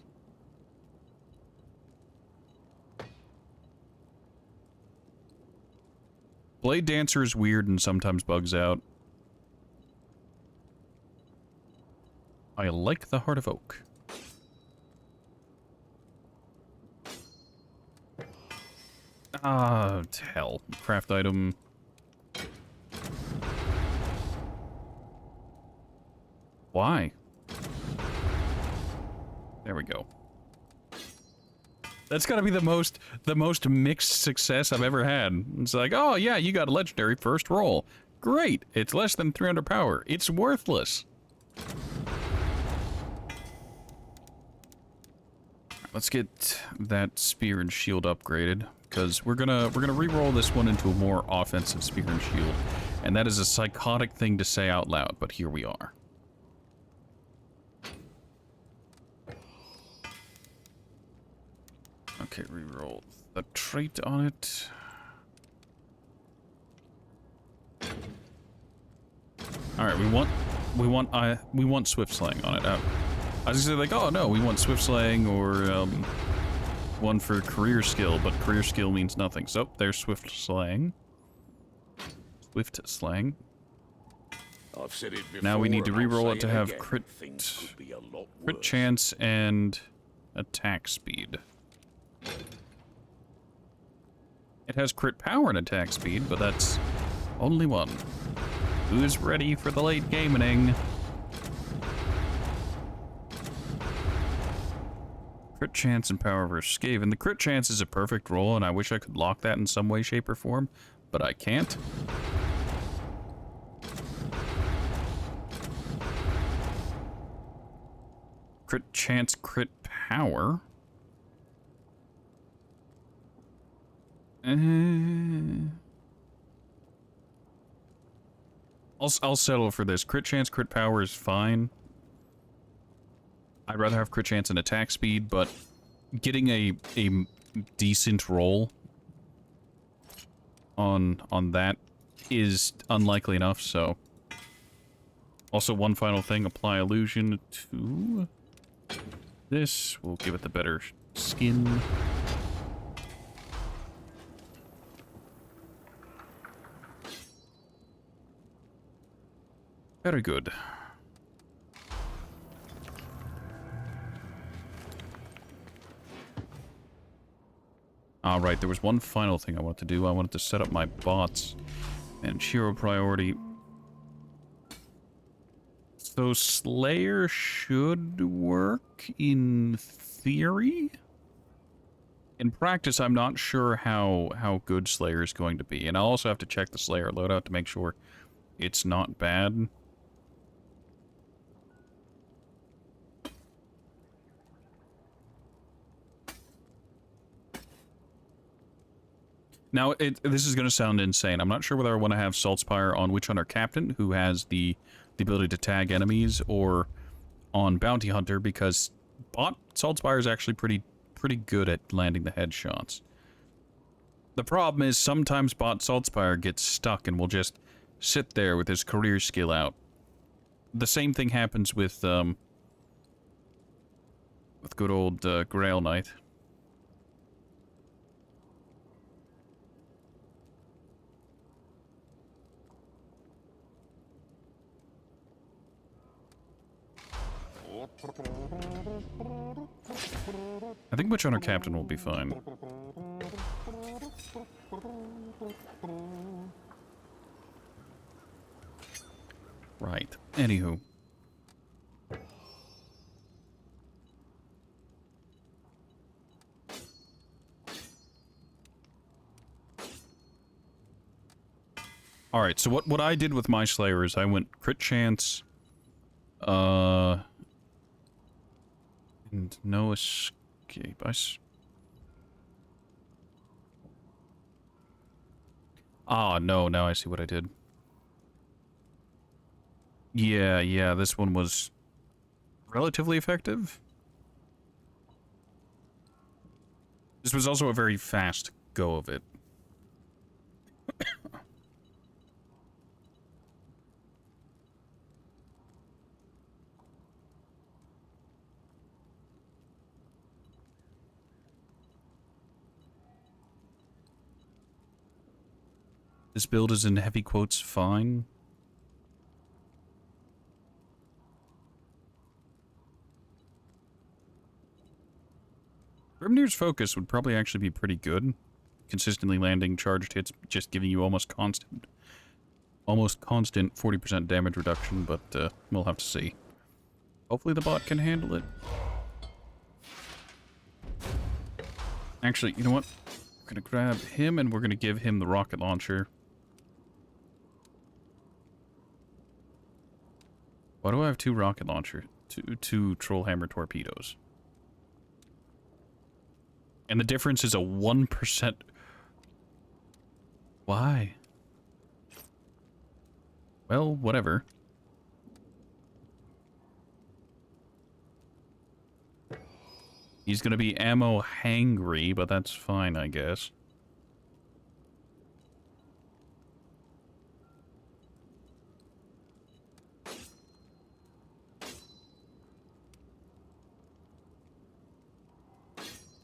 Blade Dancer is weird and sometimes bugs out. I like the Heart of Oak. Ah, hell. Craft item. Why? There we go. That's gotta be the most mixed success I've ever had. It's like, oh yeah, you got a legendary first roll. Great, it's less than 300 power. It's worthless. Let's get that spear and shield upgraded, because we're gonna re-roll this one into a more offensive spear and shield, and that is a psychotic thing to say out loud, but here we are. Okay, re-roll the trait on it. All right, we want Swift Slaying on it. I was gonna say, like, oh no, we want Swift Slaying or one for career skill, but career skill means nothing. So there's Swift Slaying. Swift Slaying. I've said it before, Now we need to and I'll re-roll say it to it have again. crit Things could be a lot crit worse. chance and attack speed. It has crit power and attack speed, but that's only one. Who's ready for the late game inning? Crit chance and power versus Skaven. The crit chance is a perfect roll, and I wish I could lock that in some way, shape, or form, but I can't. Crit chance, crit power. I'll settle for this. Crit chance, crit power is fine. I'd rather have crit chance and attack speed, but getting a decent roll on that is unlikely enough, so. Also, one final thing, apply illusion to this. We'll give it the better skin. Very good. Alright, there was one final thing I wanted to do. I wanted to set up my bots and hero priority. So Slayer should work in theory. In practice, I'm not sure how good Slayer is going to be. And I'll also have to check the Slayer loadout to make sure it's not bad. Now, this is going to sound insane. I'm not sure whether I want to have Saltspire on Witch Hunter Captain, who has the ability to tag enemies, or on Bounty Hunter, because bot Saltspire is actually pretty good at landing the headshots. The problem is sometimes bot Saltspire gets stuck and will just sit there with his career skill out. The same thing happens with with good old Grail Knight. I think Witch Hunter Captain will be fine. Right. Anywho. Alright, so what I did with my Slayer is I went crit chance, and no escape. Ah, no, now I see what I did. Yeah, this one was relatively effective. This was also a very fast go of it. This build is in heavy quotes fine. Grimnir's focus would probably actually be pretty good. Consistently landing charged hits, just giving you almost constant 40% damage reduction, but we'll have to see. Hopefully the bot can handle it. Actually, you know what? We're gonna grab him and we're gonna give him the rocket launcher. Why do I have 2 rocket launcher? Two Trollhammer torpedoes. And the difference is a 1%. Why? Well, whatever. He's gonna be ammo hangry, but that's fine, I guess.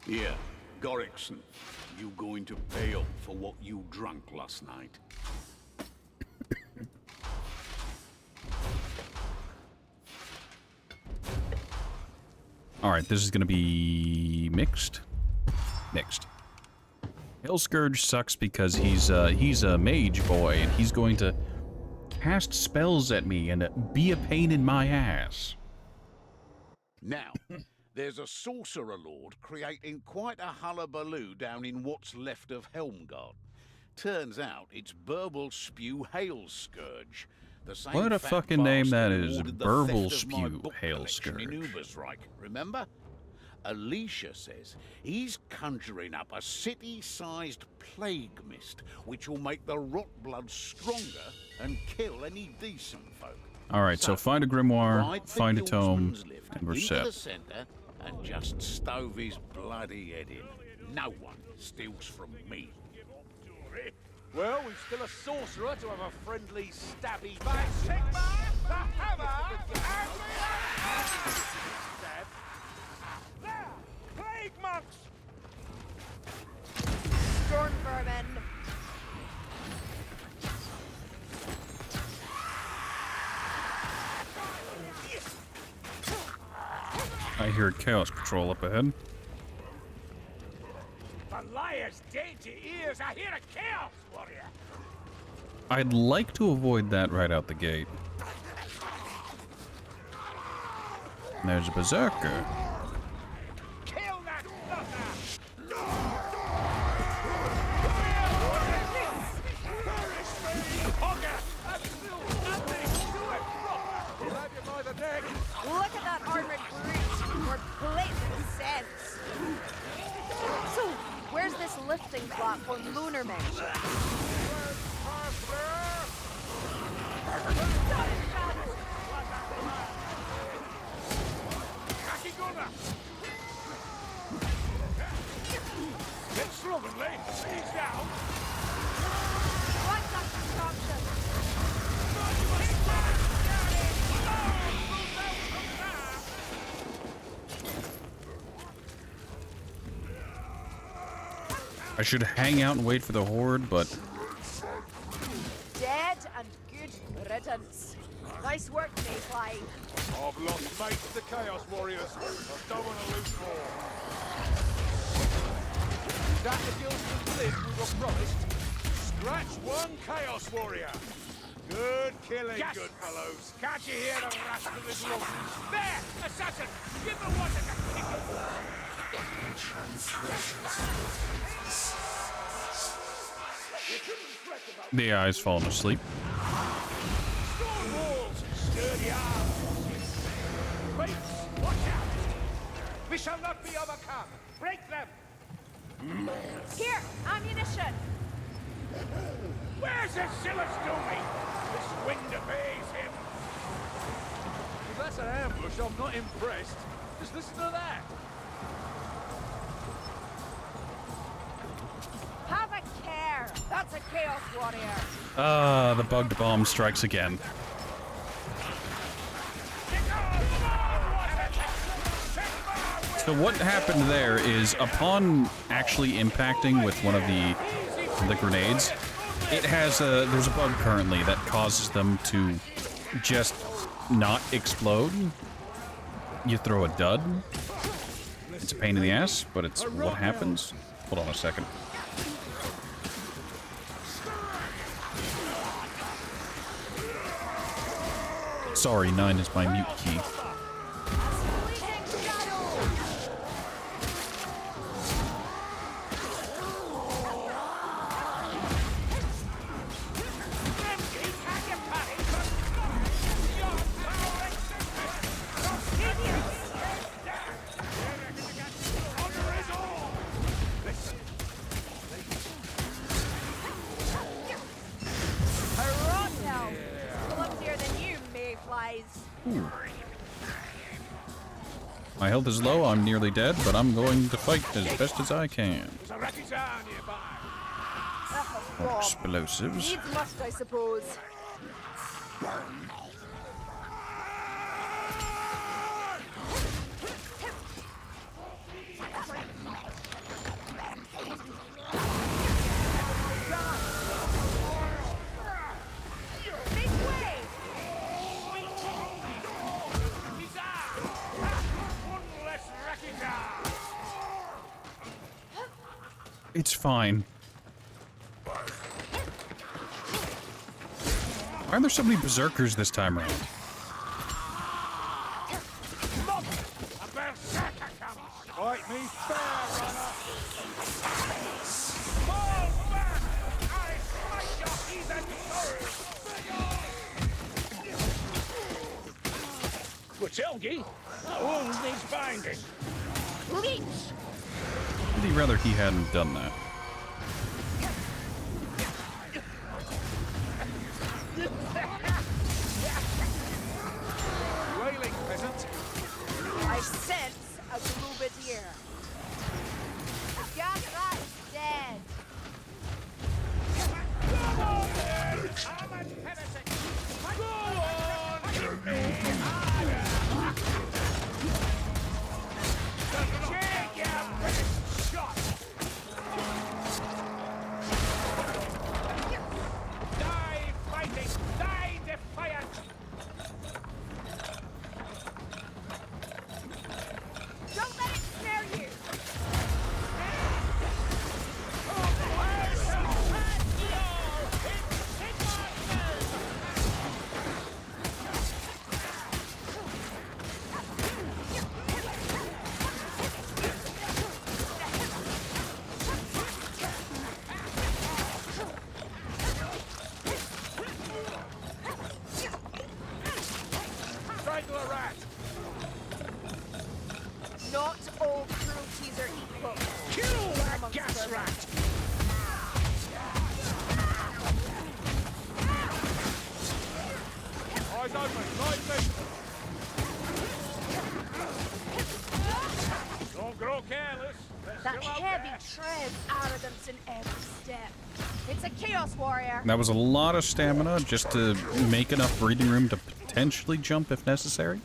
Yeah, Gorrickson, you going to pay up for what you drank last night? Alright, this is gonna be mixed. Mixed. Hail Scourge sucks because he's a mage boy, and he's going to cast spells at me and be a pain in my ass. Now, there's a sorcerer lord creating quite a hullabaloo down in what's left of Helmgard. Turns out it's Burble Spew Hail Scourge. The same What a fat fucking name that bastard who is, ordered the Burble theft of my Spew book Hail collection in Scourge. Ubersreich, remember? Alicia says he's conjuring up a city-sized plague mist which will make the rot blood stronger and kill any decent folk. Alright, so find a grimoire, ride the find a tome, Yorksman's lift and we're into set. the centre and just stove his bloody head in. No one steals from me. Well, we've still a sorcerer to have a friendly, stabby by Sigma, the hammer, and the stab. There! Plague monks! Storm vermin. I hear Chaos Patrol up ahead. The liar's dainty ears! I hear a chaos warrior! I'd like to avoid that right out the gate. And there's a berserker. Kill that fucker! Look at that armored breach. We're blatantly sense. So, where's this lifting platform Lunar mentioned? Get slovenly! He's down! What's that destruction? I should hang out and wait for the horde, but Dead and good riddance. Nice work, Mayfly. I've lost mates to Chaos Warriors. I don't want to lose more. Is that the Guildsman's list we were promised? Scratch one Chaos Warrior. Good killing, Yes. good fellows. Can't you hear the rascal is loose? There! Assassin! Give the water to kick the eye's fallen asleep. Stone walls! Sturdy arms! Wait! Watch out! We shall not be overcome! Break them! Here, ammunition. Where's the Silastumi? This wind obeys him! If that's an ambush, I'm not impressed. Just listen to that. Have a care. That's a Chaos Warrior. Ah, the bugged bomb strikes again. So what happened there is, upon actually impacting with one of the grenades, it has there's a bug currently that causes them to just not explode. You throw a dud. It's a pain in the ass, but it's what happens. Hold on a second. Sorry, 9 is my mute key. Fleeting shadow. Rotten. Clumsier than you, Mayflies. My health is low, I'm nearly dead, but I'm going to fight as best as I can. There's a Rakizar nearby. More explosives. Needs must, I suppose. Make way! One less Rakizar! It's fine. Why are there so many berserkers this time around? Mob! A berserker comes! Fight me fair, runner. Fall back! I smite your heathen souls! What's Elgie? That wound needs binding. Leech! I'd rather he hadn't done that. Railing peasant. I sense a Groubadir. Gas rat's dead. Come on then! I'm a heretic! Go on! Hit me harder! Take your first shot! Die fighting! Die defiant! Don't let it snare you. Strangle a rat! Not all cruelties are equal. Kill that Amongst gas vermin. rat! Eyes open. Right movement. Don't grow careless. They're That still out heavy there. tread, arrogance in every step. It's a Chaos Warrior. That was a lot of stamina just to make enough breathing room to potentially jump if necessary.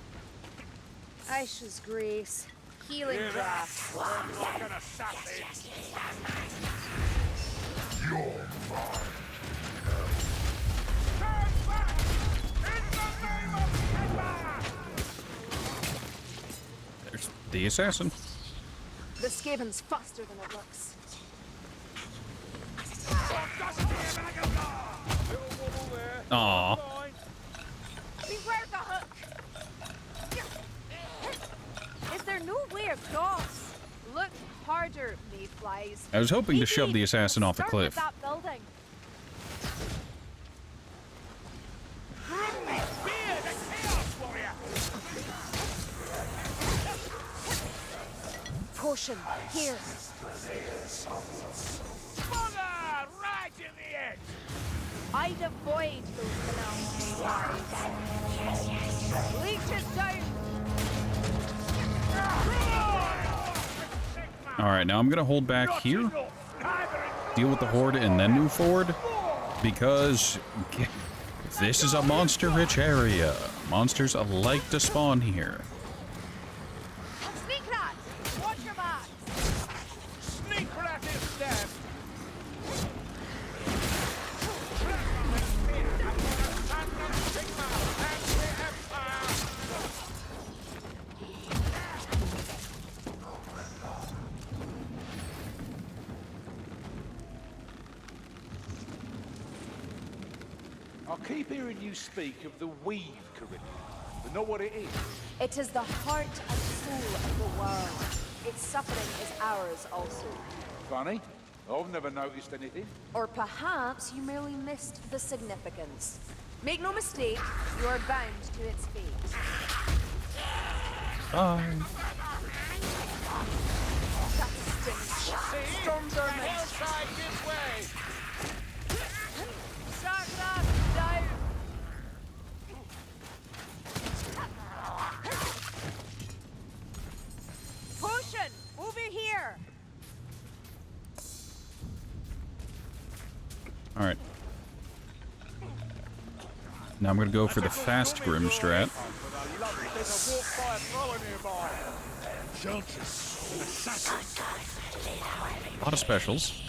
Aisha's grace. Healing draft. Like an assassin. You're mine. Turn back! In the name of Emma! There's the assassin. The Skaven's faster than it looks. Little wobble there. Aw. Fine. Beware the hook! Is there no way across? Look harder, mayflies. I was hoping to Maybe shove the assassin off the start cliff. with that building. Fear the Chaos Warrior! Potion, here. Mother! Right in the edge! I'd avoid those canals. Leeches down! Alright, now I'm gonna hold back here, deal with the horde, and then move forward. Because this is a monster-rich area. Monsters like to spawn here. Sneak rat! Watch your back! Sneak rat is dead! I keep hearing you speak of the weave curriculum, but not what it is. It is the heart and soul of the world. Its suffering is ours also. Funny, I've never noticed anything. Or perhaps you merely missed the significance. Make no mistake, you are bound to its fate. Bye. That stinks. Storm vermin. Hillside this way! Sakra, down! Potion! Over here! Alright. Now I'm gonna go for the fast Grim strat. There's a walk by a thrower nearby. A lot of specials.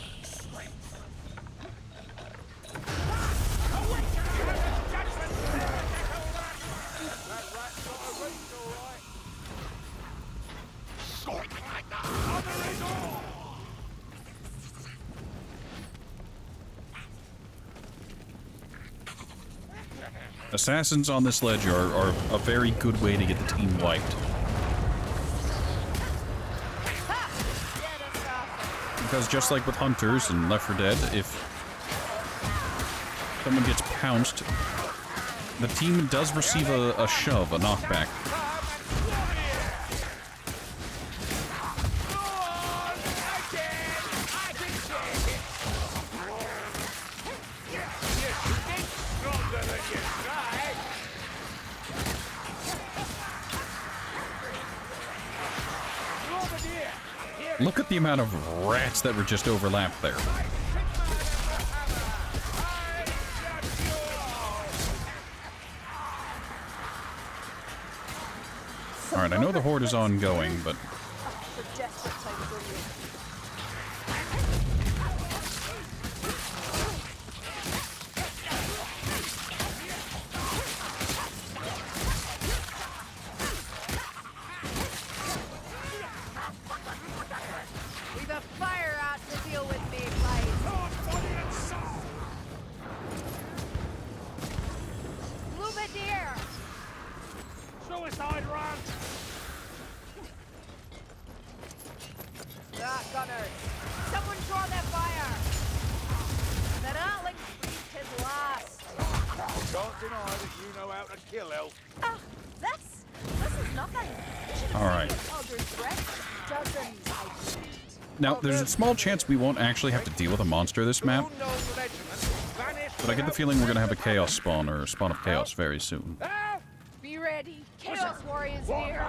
Assassins on this ledge are a very good way to get the team wiped. Because just like with Hunters and Left 4 Dead, if someone gets pounced, the team does receive a shove, a knockback. Look at the amount of rats that were just overlapped there. Alright, I know the horde is ongoing, but... For desperate times only. We've a fire out to deal with, mayflies. Lumadier! Suicide run! That gunner! Someone draw their fire! That Atling breathed his last. Can't deny that you know how to kill elf. Ah, this is nothing. Alright. Dozens, I believe. Now, there's a small chance we won't actually have to deal with a monster this map, but I get the feeling we're gonna have a chaos spawn, or a spawn of chaos, very soon. Be ready. Chaos Warriors here.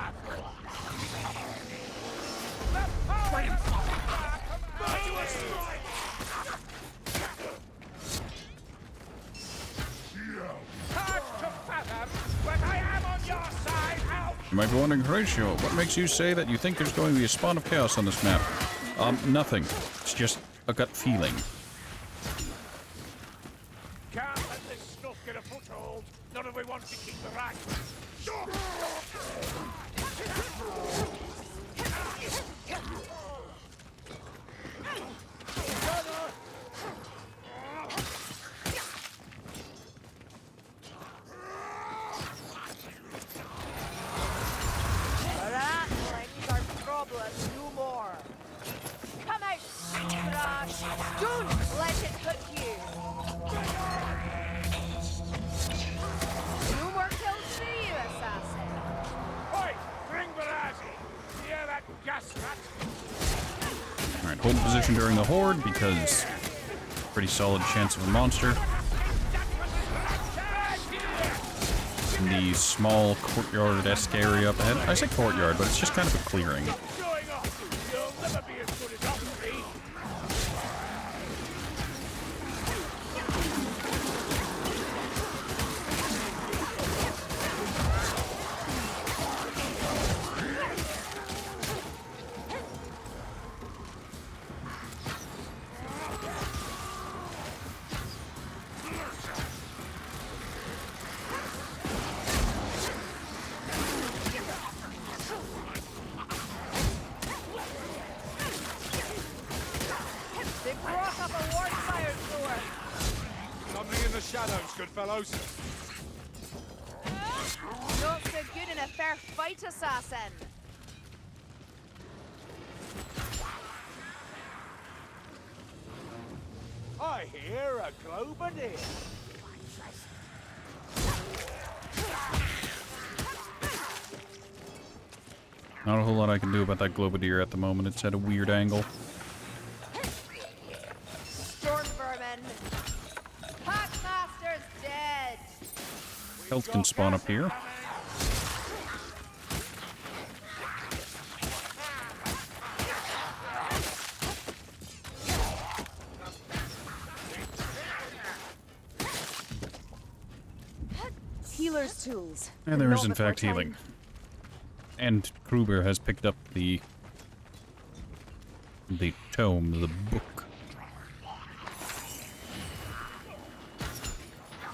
Hard to fathom, but I am on your side, out You might be wondering, Horatio, what makes you say that you think there's going to be a spawn of chaos on this map? Nothing. It's just a gut feeling. Can't let this stuff get a foothold. Not if we want to keep the rats. Ratlings are problems no more. Come out, Crash. Don't let it hook you. No more kills for you, assassin. Oi! Bring Barazzi! Hear that gas rat? Alright, hold position during the horde because pretty solid chance of a monster. In the small courtyard-esque area up ahead. I say courtyard, but it's just kind of a clearing. Going off! You'll never be as good as Humphrey! They brought up a war fire door. Something in the shadows, good fellows. Not so good in a fair fight, assassin. I hear a Globadier. Not a whole lot I can do about that Globadier at the moment. It's at a weird angle. Storm vermin. Packmaster's dead. Health can spawn up here. Healer's tools. And there is, Not in before fact, time. healing. And Kruber has picked up the tome, the book.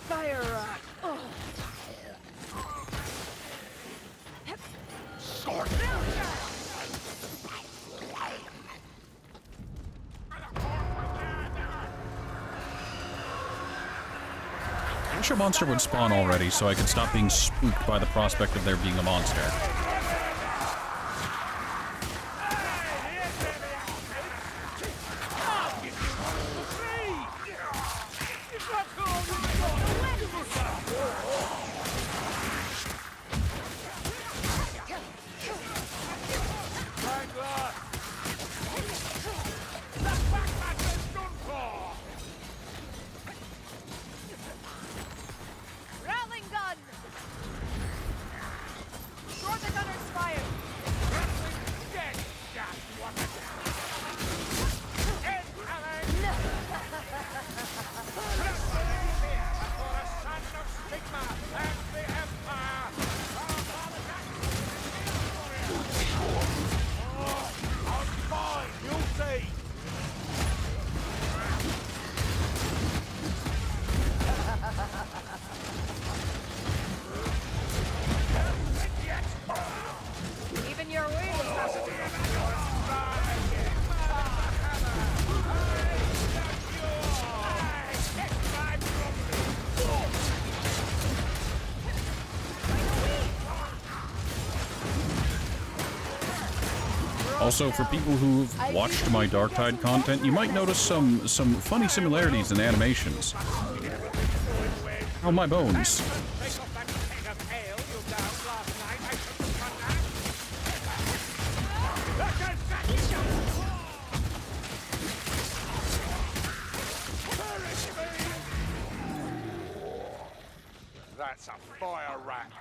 Fire rat. Oh. I wish a monster would spawn already so I could stop being spooked by the prospect of there being a monster. Rattling gun. Short the gunner's fire. Even your wings. Also, for people who've watched my Darktide content, you might notice some funny similarities in animations. Oh, my bones. That's a fire rat.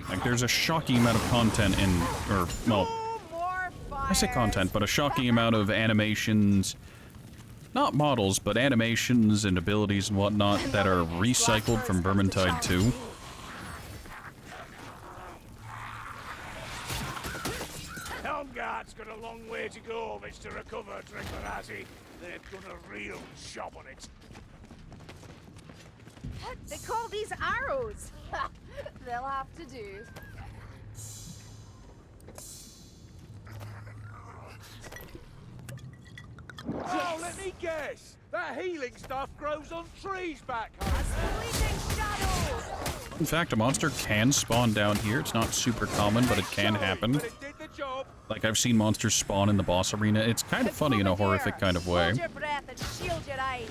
Like, there's a shocking amount of content in, or, well, More fire. I say content, but a shocking amount of animations, not models, but animations and abilities and whatnot that are recycled from Vermintide 2. way to go if it's to recover Drinkerazzi. They've done a real job on it. They call these arrows. They'll have to do. Oh, let me guess. That healing stuff grows on trees back A home. fleeting shadow. In fact, a monster can spawn down here. It's not super common, but it can happen. But it did the job. Like, I've seen monsters spawn in the boss arena. It's kind of funny in a horrific kind of way. Hold your breath and shield your eyes.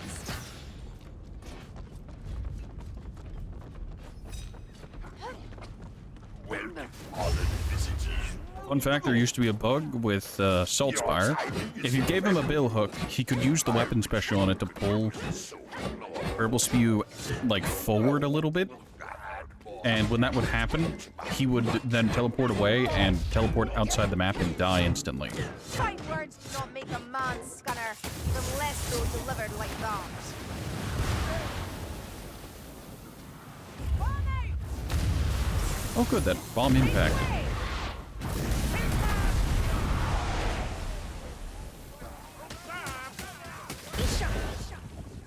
Fun fact, there used to be a bug with Saltspire. If you gave him a bill hook, he could use the weapon special on it to pull Herbal Spew, like, forward a little bit. And when that would happen, he would then teleport away and teleport outside the map and die instantly. Kind words do not make a man scunner, unless though delivered like that. Oh good, that bomb impact.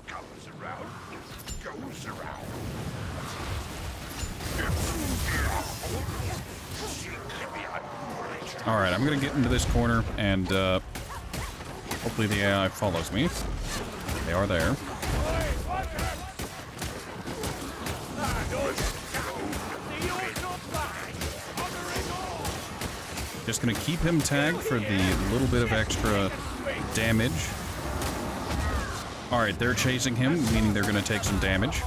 Comes around, goes around. Alright, I'm gonna get into this corner and hopefully the AI follows me. They are there. Just gonna keep him tagged for the little bit of extra damage. Alright, they're chasing him, meaning they're gonna take some damage.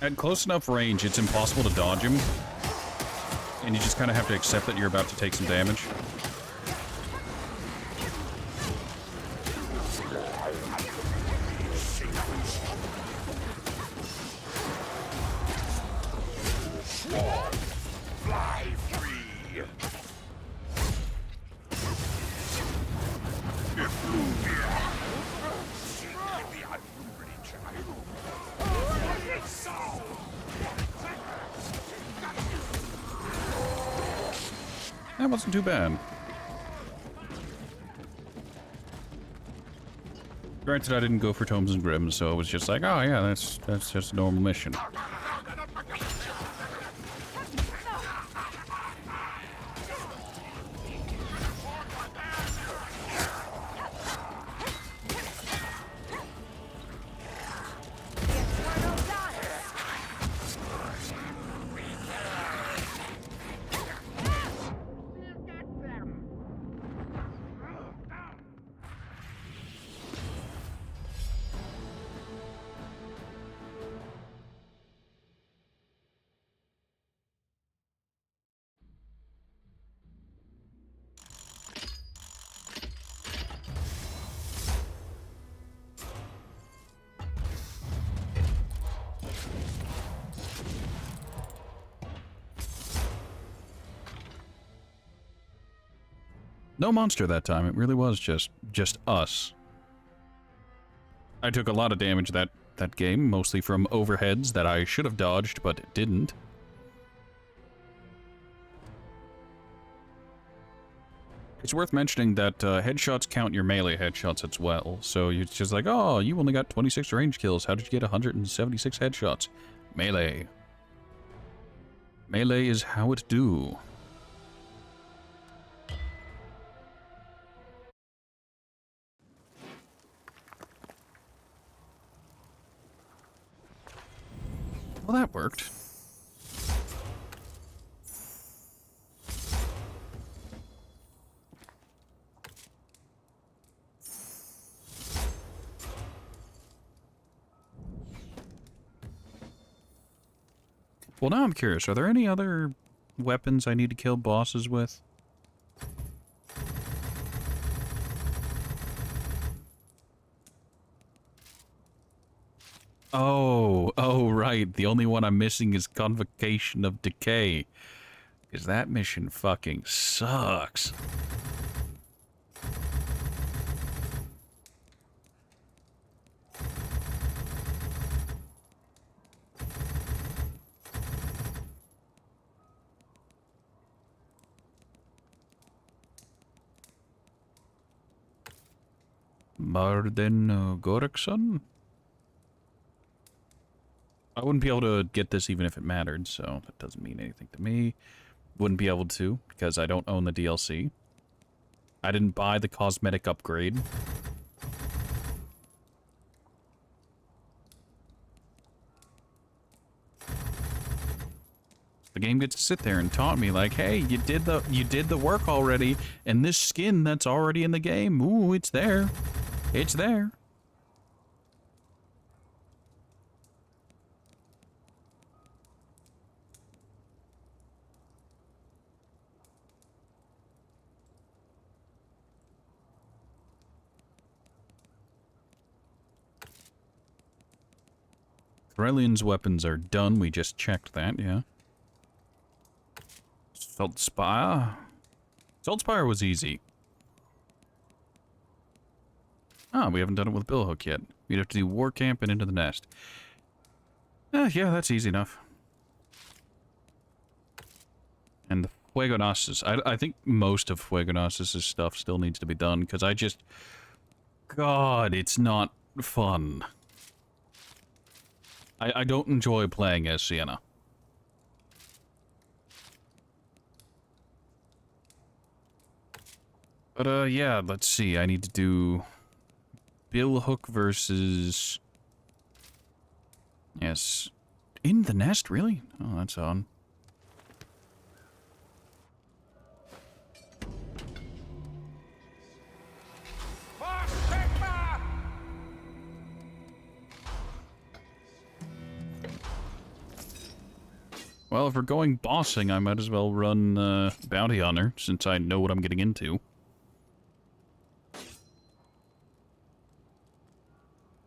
At close enough range, it's impossible to dodge him. And you just kind of have to accept that you're about to take some damage. Fly free. That wasn't too bad. Granted, I didn't go for Tomes and Grims, so it was just like, oh yeah, that's just a normal mission. No monster that time. It really was just us. I took a lot of damage that game, mostly from overheads that I should have dodged, but didn't. It's worth mentioning that headshots count your melee headshots as well. So it's just like, oh, you only got 26 range kills. How did you get 176 headshots? Melee. Melee is how it do. Well, that worked. Well, now I'm curious. Are there any other weapons I need to kill bosses with? Oh, right. The only one I'm missing is Convocation of Decay. Because that mission fucking sucks. Marden Gorikson? I wouldn't be able to get this even if it mattered, so that doesn't mean anything to me. Wouldn't be able to, because I don't own the DLC. I didn't buy the cosmetic upgrade. The game gets to sit there and taunt me like, hey, you did the work already, and this skin that's already in the game, ooh, it's there. It's there. Threllian's weapons are done. We just checked that, yeah. Saltspire? Saltspire was easy. Ah, we haven't done it with Billhook yet. We'd have to do War Camp and Into the Nest. Yeah, that's easy enough. And the Fuegonasis. I think most of Fuegonasis' stuff still needs to be done, because I just... God, it's not fun. I don't enjoy playing as Sienna. But, yeah, let's see. I need to do... Billhook versus... Yes. In the Nest, really? Oh, that's on. Well, if we're going bossing, I might as well run Bounty Hunter, since I know what I'm getting into.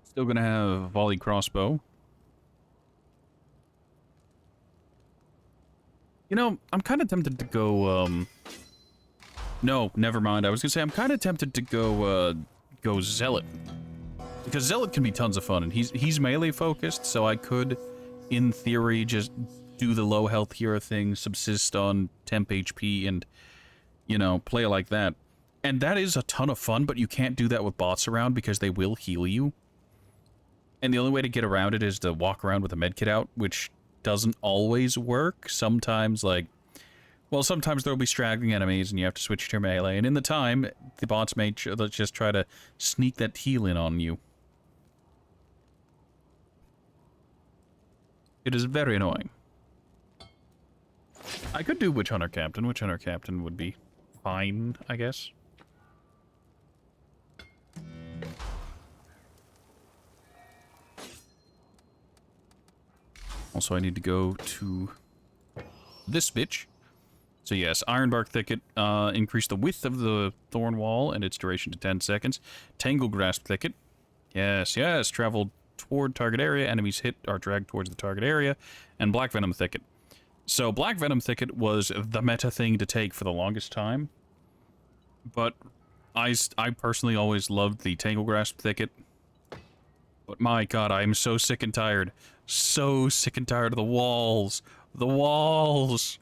Still gonna have Volley Crossbow. You know, I'm kind of tempted to go, No, never mind. I was gonna say, I'm kind of tempted to go Zealot. Because Zealot can be tons of fun, and he's melee focused, so I could, in theory, just do the low health hero thing, subsist on temp HP, and, you know, play like that. And that is a ton of fun, but you can't do that with bots around because they will heal you. And the only way to get around it is to walk around with a medkit out, which doesn't always work. Sometimes, like, well, sometimes there'll be straggling enemies and you have to switch to melee, and in the time, the bots may just try to sneak that heal in on you. It is very annoying. I could do Witch Hunter Captain. Witch Hunter Captain would be fine, I guess. Also, I need to go to this bitch. So yes, Ironbark Thicket, increase the width of the Thorn Wall and its duration to 10 seconds. Tangle Grasp Thicket. Yes, yes, travel toward target area. Enemies hit are dragged towards the target area. And Black Venom Thicket. So Black Venom Thicket was the meta thing to take for the longest time. But I personally always loved the Tangle Grasp Thicket. But my god, I am so sick and tired. So sick and tired of the walls. The walls!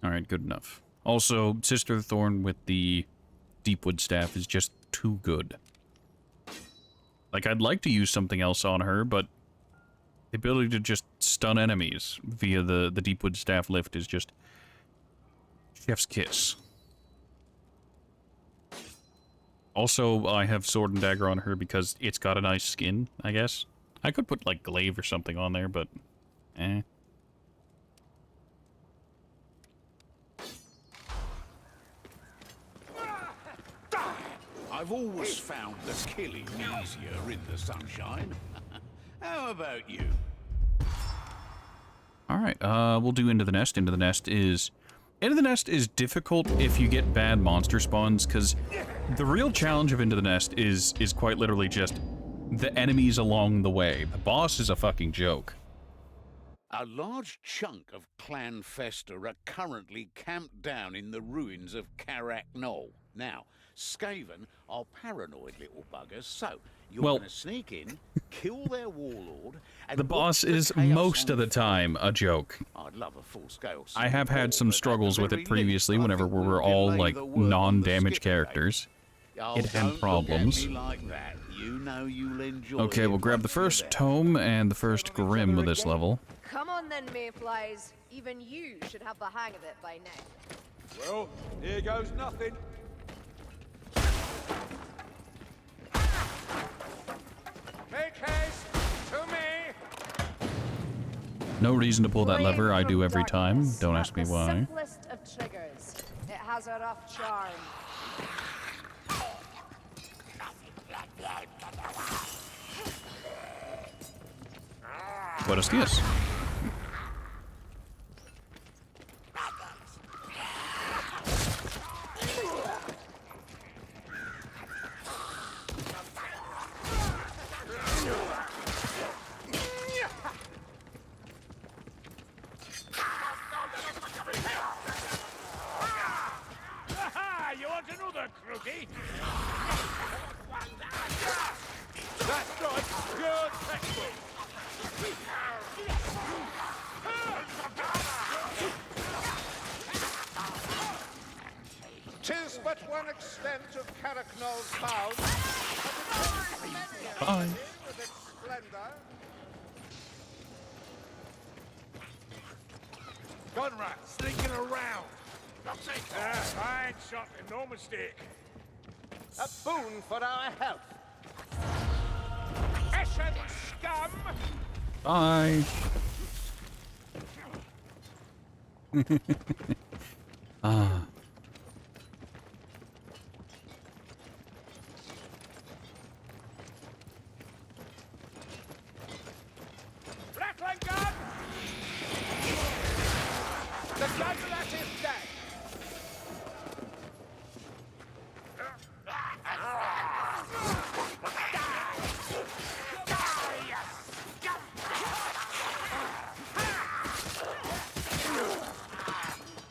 Alright, good enough. Also, Sister Thorn with the Deepwood Staff is just too good. Like, I'd like to use something else on her, but the ability to just stun enemies via the Deepwood Staff lift is just chef's kiss. Also, I have sword and dagger on her because it's got a nice skin, I guess. I could put, like, glaive or something on there, but... eh. I've always found the killing easier in the sunshine. How about you? Alright, we'll do Into the Nest. Into the Nest is difficult if you get bad monster spawns, because the real challenge of Into the Nest is quite literally just the enemies along the way. The boss is a fucking joke. A large chunk of Clan Fester are currently camped down in the ruins of Karak Knoll. Now, Skaven are paranoid little buggers, so you're Well, gonna sneak in, kill their warlord, and the boss watch the is chaos most of the unfold. time a joke. I'd love a full-scale. I have had some but at struggles the with very it previously least, I whenever think we we'll were all, delay like, the work on the non-damaged skipping characters. Oh, It had don't look problems. at me like that. You know you'll enjoy Okay, it we'll grab the once you're first there. tome and the first grim of this level. Come on then, mayflies. Even you should have the hang of it by now. Well, here goes nothing. Make haste to me. No reason to pull that Flame lever, I from do every time. darkness, Don't not ask me the why. Simplest of triggers. It has a rough charm. Buenos dias. Aha! You want another, Crookie? That's right, pure textbook. Tis but one extent of Carricknell's bound, Bye. with its splendor. Gun rat sneaking around. Fine shot and no mistake. A boon for our health. Eshen scum! Bye. Ah. Rattling gun! The gunlet is dead!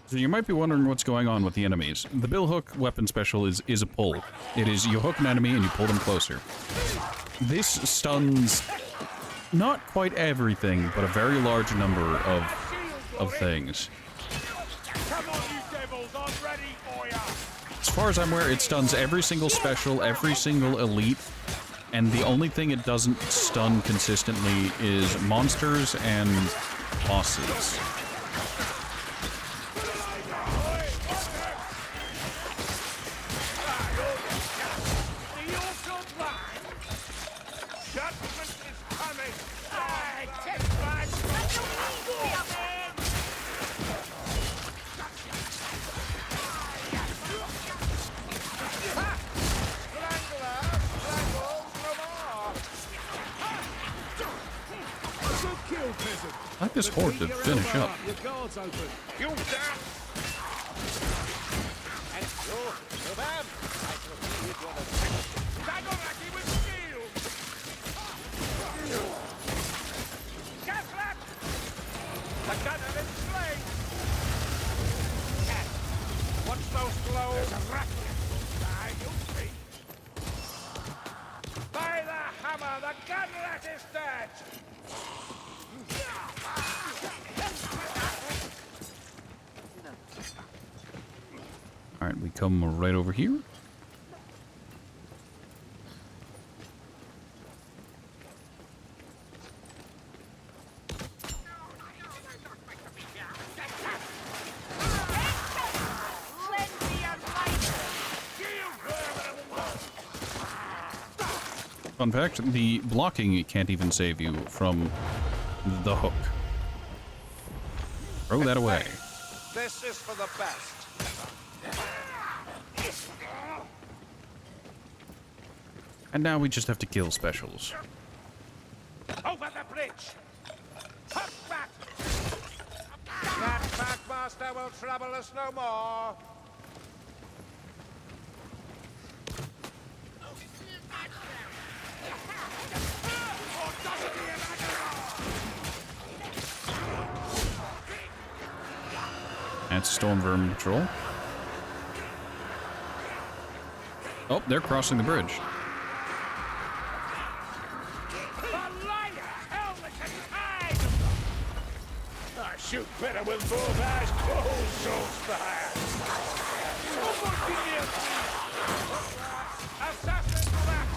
So you might be wondering what's going on with the enemies. The billhook weapon special is a pull. It is you hook an enemy and you pull them closer. This stuns not quite everything, but a very large number of things. Come on, you devils, I'm ready for ya! As far as I'm aware, it stuns every single special, every single elite, and the only thing it doesn't stun consistently is monsters and bosses. The usual plan! Judgment is coming! I take back! Good kill, peasant. I like this horde to finish up. Your guard's open. You down! And you, Madame. I shall see if you're the Dagoraki with shield! Gaslat! The gunner is slain! Cat, watch those glows! There's a rattling! Ah, you'll see! By the hammer, the gunlet is dead! Alright, we come right over here. Fun fact, the blocking can't even save you from the hook. Throw that away. This is for the best. And now we just have to kill specials. Over the bridge! Hop back! That Packmaster will trouble us no more. That's Storm Vermin Patrol. Oh, they're crossing the bridge. I shoot better with both eyes closed, Soulspire. Someone give me a assassin left.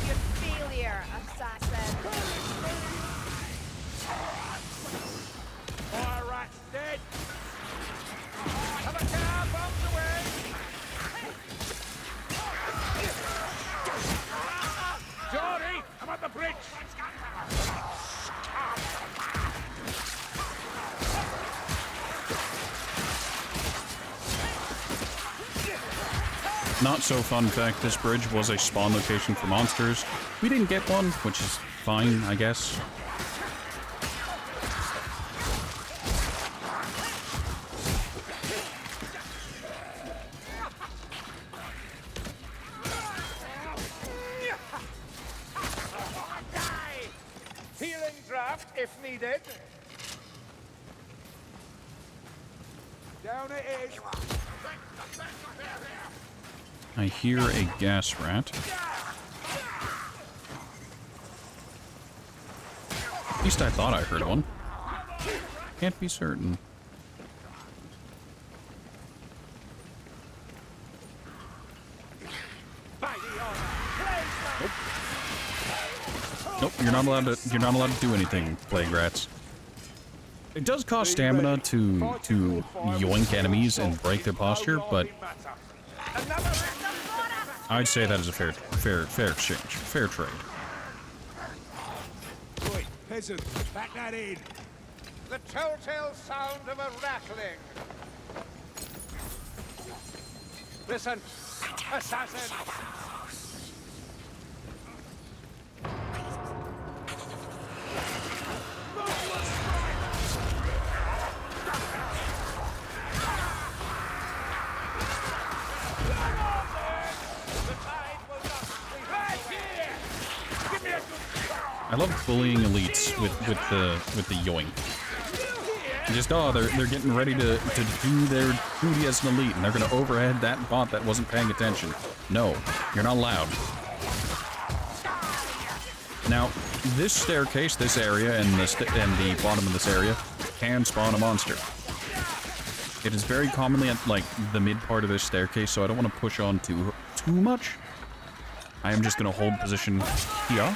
You failure, assassin. All right, dead. Have a car bombs away. Jory, I'm at the bridge. Not so fun fact, this bridge was a spawn location for monsters. We didn't get one, which is fine, I guess. Healing draft if needed. Down it is. I hear a gas rat. At least I thought I heard one. Can't be certain. Nope, you're not allowed to do anything, plague rats. It does cost stamina to yoink enemies and break their posture, but I'd say that is a fair exchange, fair trade. Oi, peasant, back that in. The telltale sound of a rattling. Listen, assassin. I love bullying elites with the yoink. Just they're getting ready to do their duty as an elite, and they're gonna overhead that bot that wasn't paying attention. No, you're not allowed. Now, this staircase, this area, and the bottom of this area can spawn a monster. It is very commonly at like the mid part of this staircase, so I don't want to push on too much. I am just gonna hold position here.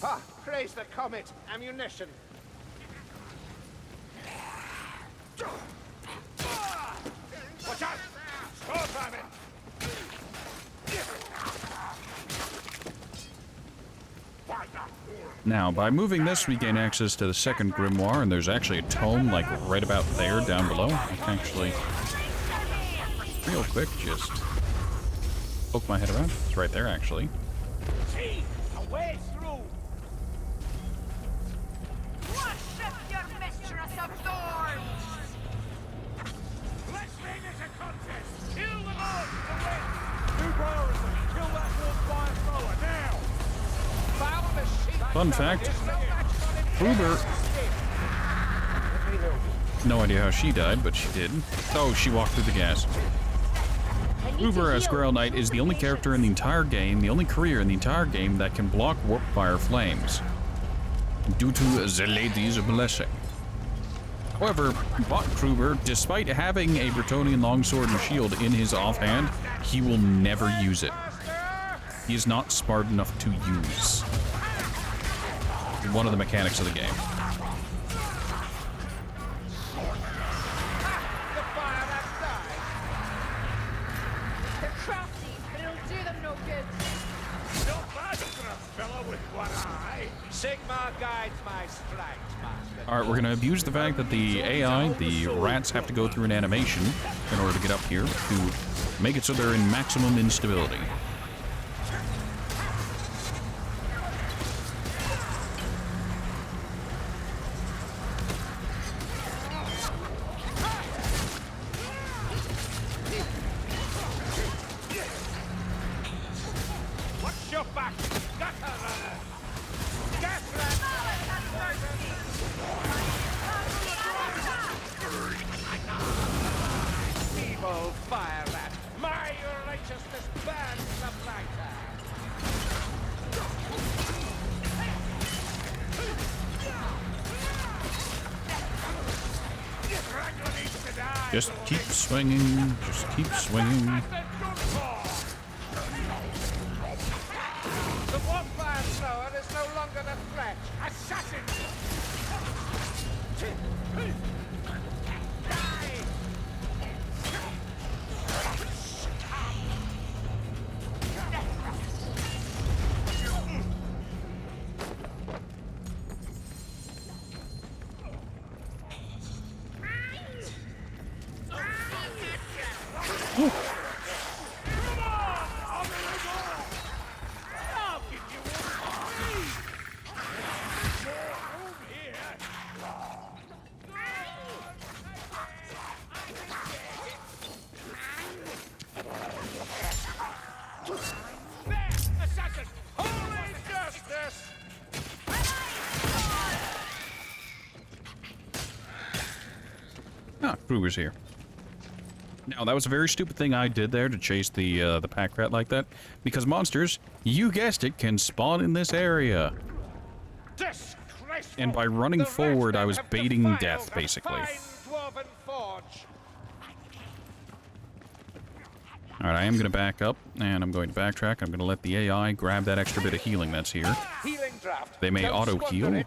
Ah, praise the comet. Ammunition. Watch out! Store priming! Now, by moving this, we gain access to the second grimoire, and there's actually a tome, like, right about there, down below. I can actually, real quick, just poke my head around. It's right there, actually. See, a way through. Worship your mistress of thorns! Let's make it a contest. Kill them all. Fun fact, Kruber... No idea how she died, but she did. Oh, she walked through the gas. Kruber as Grail Knight is the only character in the entire game, the only career in the entire game that can block warp fire flames, due to the lady's blessing. However, Bot Kruber, despite having a Bretonnian longsword and shield in his offhand, he will never use it. He is not smart enough to use one of the mechanics of the game. Alright, we're gonna abuse the fact that the AI, the rats, have to go through an animation in order to get up here to make it so they're in maximum instability. Watch your back! Gutter runner! Gas evil fire rat! My righteousness burns the brighter! Just keep swinging, just keep swinging. The warfire thrower is no longer the threat. Assassin! Die! Assassin! Holy justice! Ah, Kruger's here. Now, that was a very stupid thing I did there to chase the pack rat like that, because monsters, you guessed it, can spawn in this area. And by running forward, I was baiting death, basically. Alright, I am going to back up, and I'm going to backtrack. I'm going to let the AI grab that extra bit of healing that's here. They may auto-heal.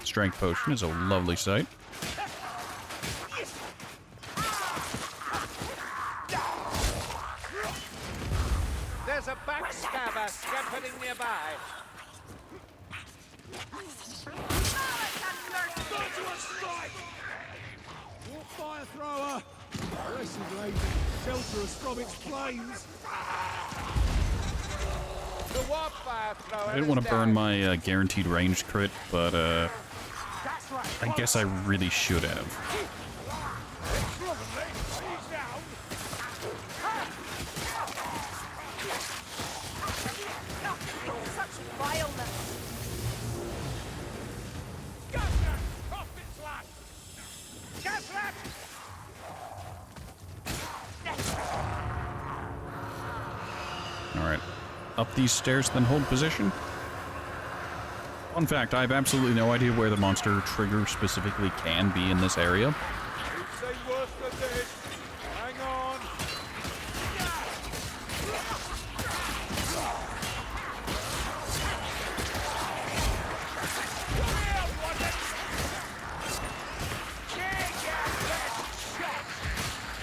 Strength potion is a lovely sight. There's a backstabber scampering nearby. Fire thrower! Blessed lady, shelter us from its flames! The warfire thrower I didn't want to burn my guaranteed range crit, but I guess I really should have. Alright. Up these stairs, then hold position. Fun fact, I have absolutely no idea where the monster trigger specifically can be in this area. Say worse than this. Hang on.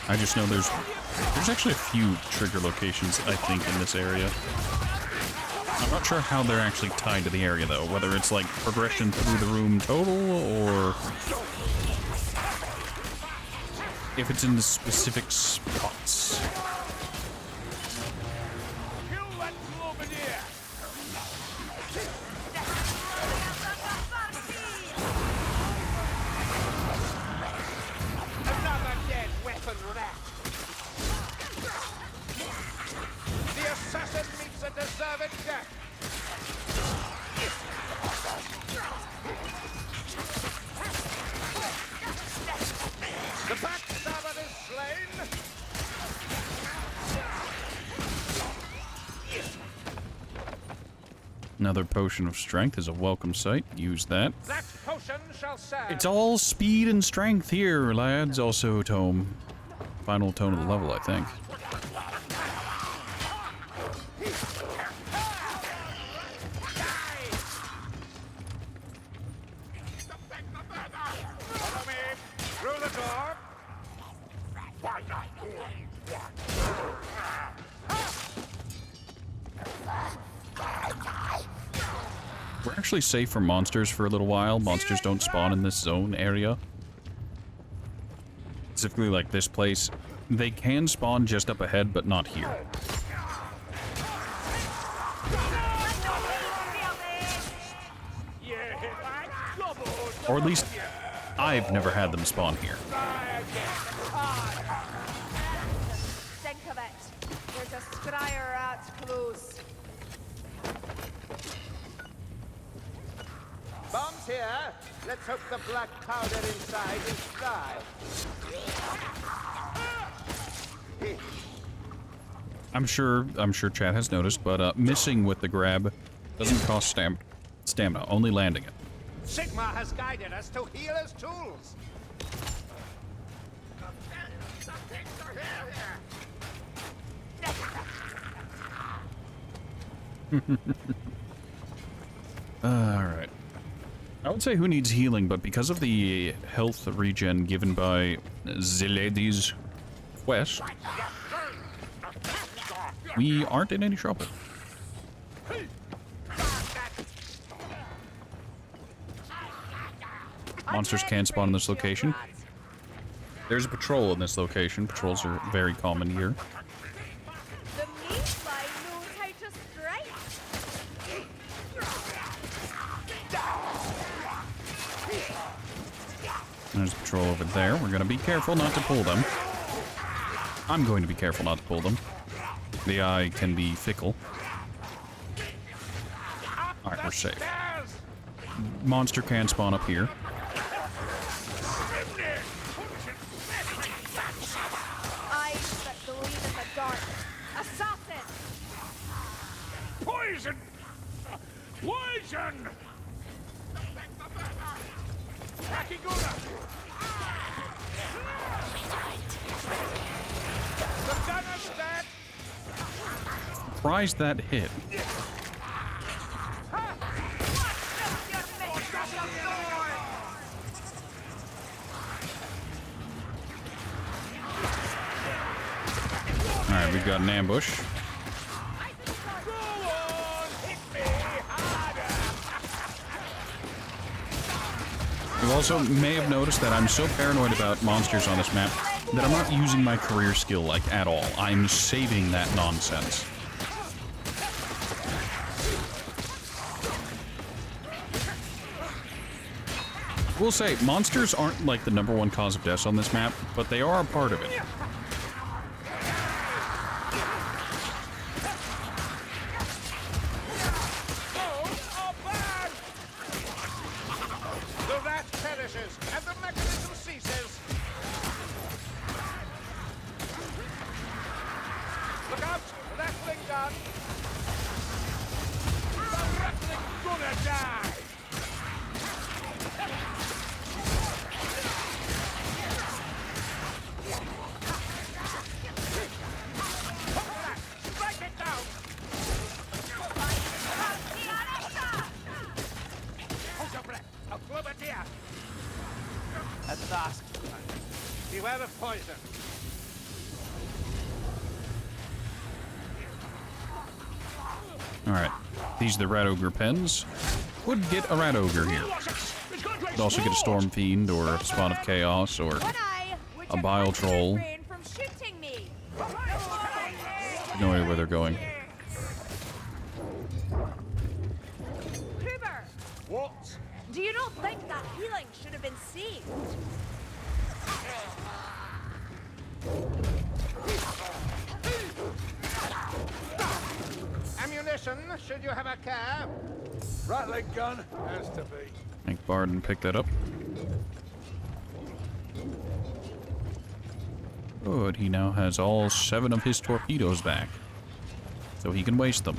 I just know there's actually a few trigger locations, I think, in this area. I'm not sure how they're actually tied to the area, though. Whether it's, like, progression through the room total, or if it's in the specific spots. Kill that Globadier. Another dead weapon rat. The assassin meets a deserved death. Another potion of strength is a welcome sight. Use that. That potion shall serve. It's all speed and strength here, lads. Also, tome. Final tone of the level, I think. Follow me. Through the door. We're actually safe from monsters for a little while. Monsters don't spawn in this zone area. Specifically like this place. They can spawn just up ahead, but not here. Or at least, I've never had them spawn here. Think of it. There's a scryer rat close. Bombs here. Let's hope the black powder inside is dry. I'm sure chat has noticed, but missing with the grab doesn't cost stamina, only landing it. Sigma has guided us to healer's tools. Alright. I would say who needs healing, but because of the health regen given by the lady's quest, we aren't in any trouble. Monsters can spawn in this location. There's a patrol in this location. Patrols are very common here. The meatfly knows how to strike. There's a patrol over there. We're going to be careful not to pull them. I'm going to be careful not to pull them. The eye can be fickle. Alright, we're safe. Monster can spawn up here. Eyes that believe in the dark. Assassin! Poison! Poison! Kakigura! The gunner's dead! Surprised that hit. Alright, we've got an ambush. You also may have noticed that I'm so paranoid about monsters on this map that I'm not using my career skill, like, at all. I'm saving that nonsense. We'll say, monsters aren't, like, the #1 cause of deaths on this map, but they are a part of it. The rat perishes and the mechanism ceases. Look out! Rattling gun! The rattling's gonna die! Strike it down! Hold your breath! I'll club it here! At last. Beware of poison. Alright. These are the Rat Ogre pens. Would get a Rat Ogre here. Could also get a Storm Fiend, or a Spawn of Chaos, or One eye, which a Bile prevents your Troll. brain from shooting me. No idea where they're going. Kruber, What? do you not think that healing should have been saved? Ammunition, should you have a care? Rattling gun has to be. I think Barden picked that up. Good, he now has all 7 of his torpedoes back. So he can waste them.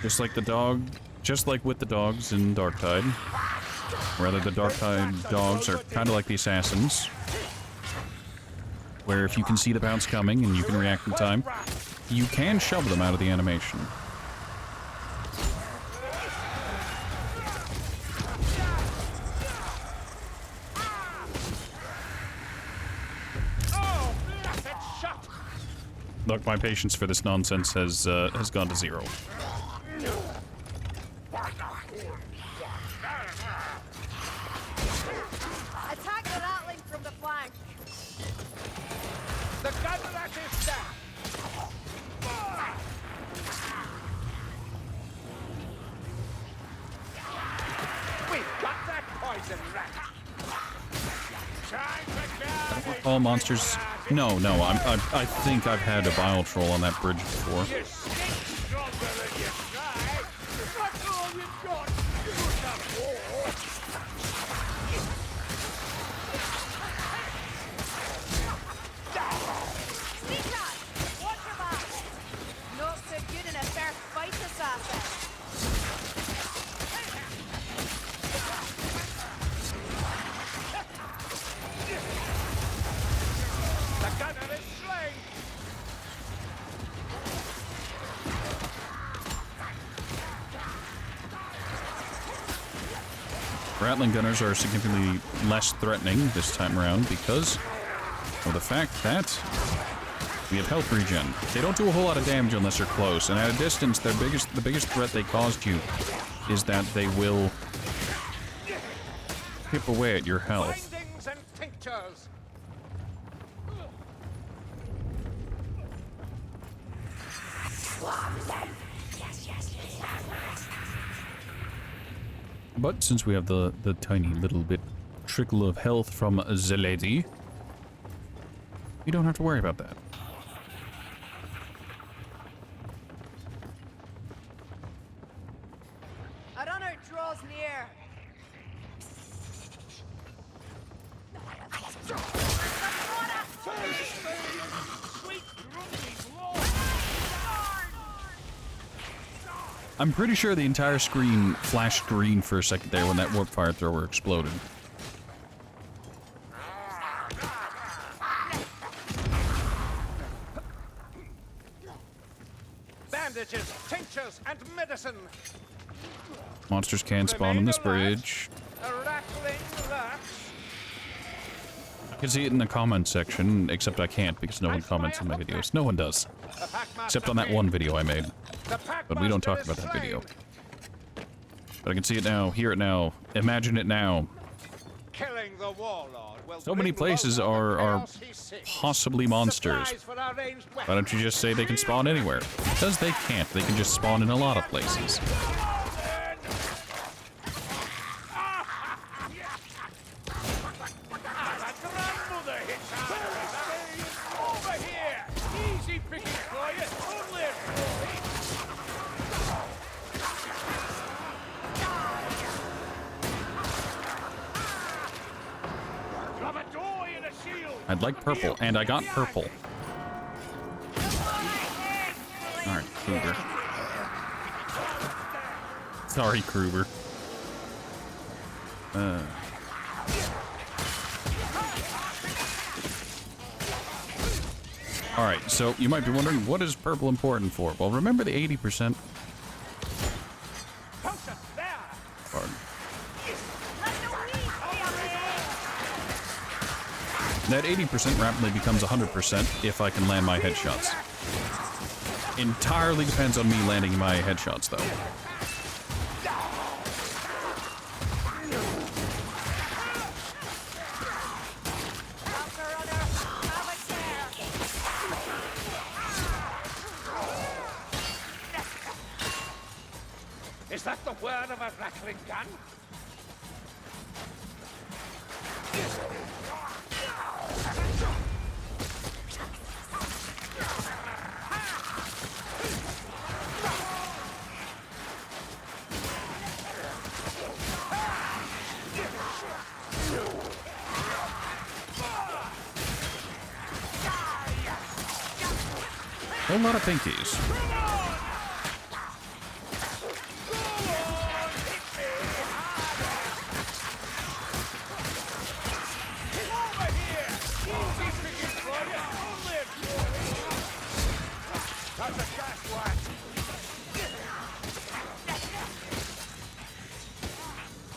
Just like the dog, just like with the dogs in Darktide. Rather, the Darktide dogs are kind of like the assassins, where if you can see the bounce coming and you can react in time, you can shove them out of the animation. Look, my patience for this nonsense has gone to 0. Attack the Ratling from the flank. The gun rat is down. We've got that poison rat. Time to go. All monsters. No, I think I've had a bile troll on that bridge before. You stink stronger than you try. That's all you've got. Use the war. Sneak shot! Watch your back! Not so good in a fair fight, assassin. The gunner is slain. Rattling gunners are significantly less threatening this time around because of the fact that we have health regen. They don't do a whole lot of damage unless you're close, and at a distance, the biggest threat they caused you is that they will chip away at your health. Bindings and tinctures. But since we have the tiny little bit trickle of health from the lady, we don't have to worry about that. A runner draws near. I'm pretty sure the entire screen flashed green for a second there when that warp fire thrower exploded. Bandages, tinctures, and medicine. Monsters can spawn on this bridge. A rattling rat. You can see it in the comments section, except I can't because no one comments on my videos. No one does. Except on that one video I made. But we don't talk about that video. But I can see it now, hear it now, imagine it now. Killing the warlord will So many bring places low the are chaos he seeks. possibly monsters. Supplies for our ranged Why don't you just say they can spawn anywhere? Because they can't. They can just spawn in a lot of places. grandmother hits out. Over here. Easy picking for you. Only a trophy. Grab a door in a shield. I'd like purple, and I got purple. Alright, Kruger. Sorry, Kruger. Alright, so you might be wondering, what is purple important for? Well, remember the 80%? Potion there. Pardon. That 80% rapidly becomes 100% if I can land my headshots. Entirely depends on me landing my headshots, though. Is that the word of a rattling gun? A lot of pinkies. That's a gas rat.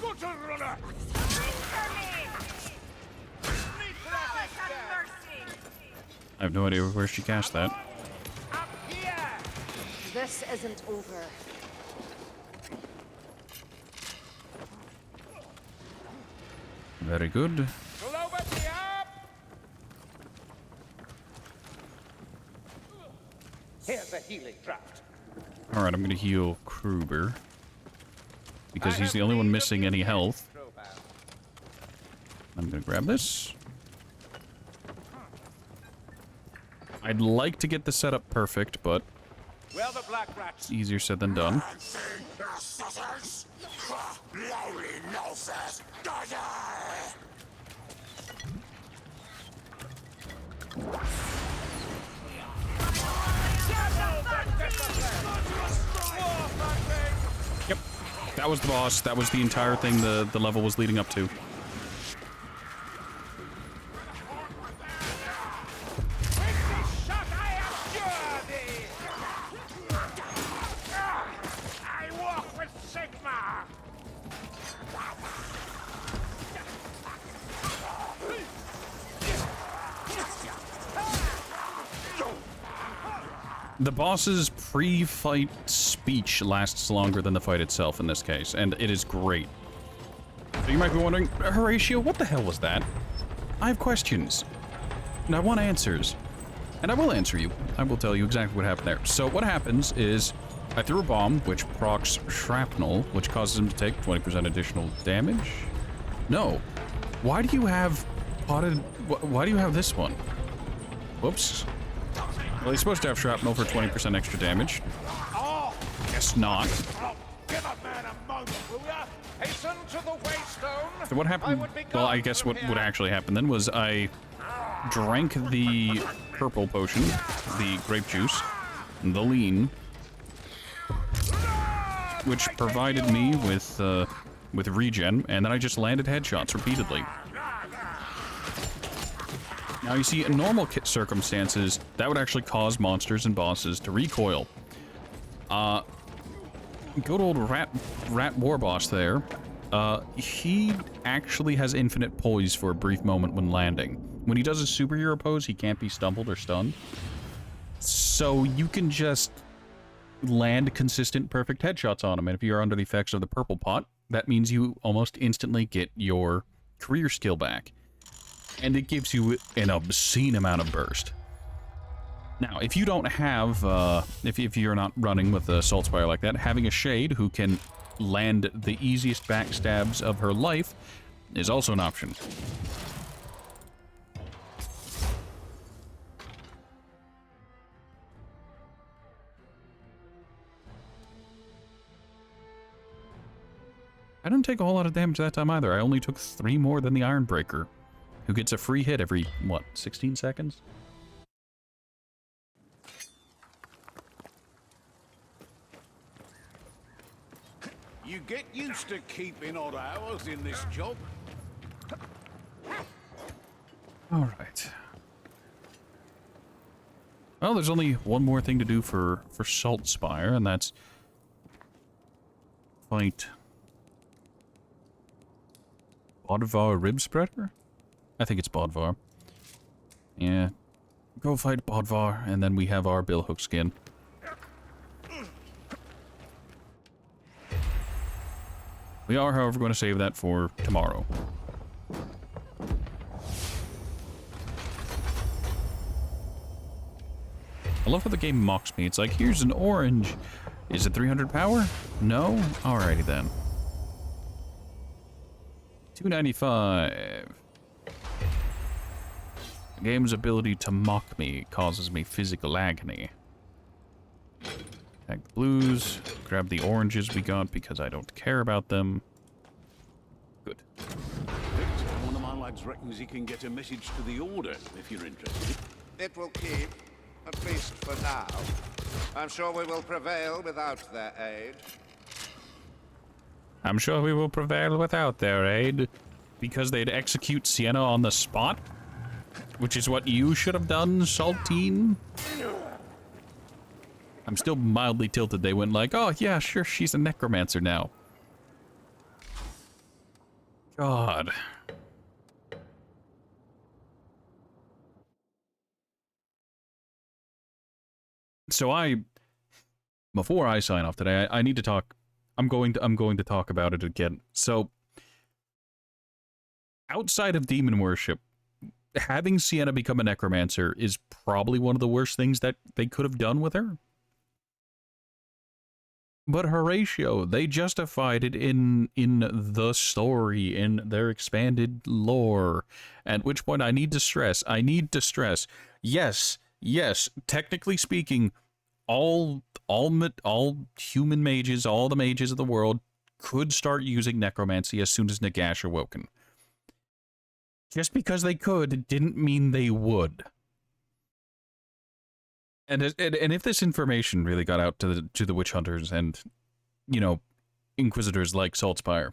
Gutter runner. I have no idea where she cast that. Up here. This isn't over. Very good. Clover me up. Here's a healing draft. Alright, I'm gonna heal Kruber. Because he's the only one missing any health. I'm gonna grab this. I'd like to get the setup perfect, but Well, the black rats. it's easier said than done. Yep, that was the boss. That was the entire thing the level was leading up to. I walk with Sigma. The boss's pre-fight speech lasts longer than the fight itself in this case, and it is great. So you might be wondering, Horatio, what the hell was that? I have questions, and I want answers. And I will answer you. I will tell you exactly what happened there. So what happens is, I threw a bomb, which procs shrapnel, which causes him to take 20% additional damage? No. Why do you have potted... Why do you have this one? Whoops. Well, he's supposed to have shrapnel for 20% extra damage. Guess not. Oh, give a man a moment, will ya? Hasten to the waystone. So what happened? Well, I guess what would actually happen then was I drank the purple potion, the grape juice, the lean, which provided me with regen, and then I just landed headshots repeatedly. Now you see, in normal kit circumstances, that would actually cause monsters and bosses to recoil. Good old rat war boss there. He actually has infinite poise for a brief moment when landing. When he does his superhero pose, he can't be stumbled or stunned. So you can just land consistent, perfect headshots on him. And if you're under the effects of the purple pot, that means you almost instantly get your career skill back. And it gives you an obscene amount of burst. Now, if you don't have, if you're not running with a Salt Spire like that, having a Shade who can land the easiest backstabs of her life is also an option. I didn't take a whole lot of damage that time either. I only took 3 more than the Ironbreaker, who gets a free hit every, what, 16 seconds? You get used to keeping odd hours in this job. Alright. Well, there's only one more thing to do for Salt Spire, and that's fight Bodvar Rib Spreader? I think it's Bodvar. Yeah. Go fight Bodvar, and then we have our Billhook skin. We are, however, going to save that for tomorrow. I love how the game mocks me. It's like, here's an orange. Is it 300 power? No? Alrighty then. 295. The game's ability to mock me causes me physical agony. Tag the blues. Grab the oranges we got because I don't care about them. Good. One of my lads reckons he can get a message to the Order, if you're interested. It will keep, at least for now. I'm sure we will prevail without their aid. I'm sure we will prevail without their aid. Because they'd execute Sienna on the spot? Which is what you should have done, Saltine? I'm still mildly tilted. They went like, oh, yeah, sure, she's a necromancer now. God. So before I sign off today, I need to talk. I'm going to talk about it again. So, outside of demon worship, having Sienna become a necromancer is probably one of the worst things that they could have done with her. But Horatio, they justified it in the story, in their expanded lore. At which point I need to stress, yes, technically speaking, all human mages, all the mages of the world, could start using necromancy as soon as Nagash awoken. Just because they could didn't mean they would. And if this information really got out to the witch hunters and, you know, inquisitors like Saltspire,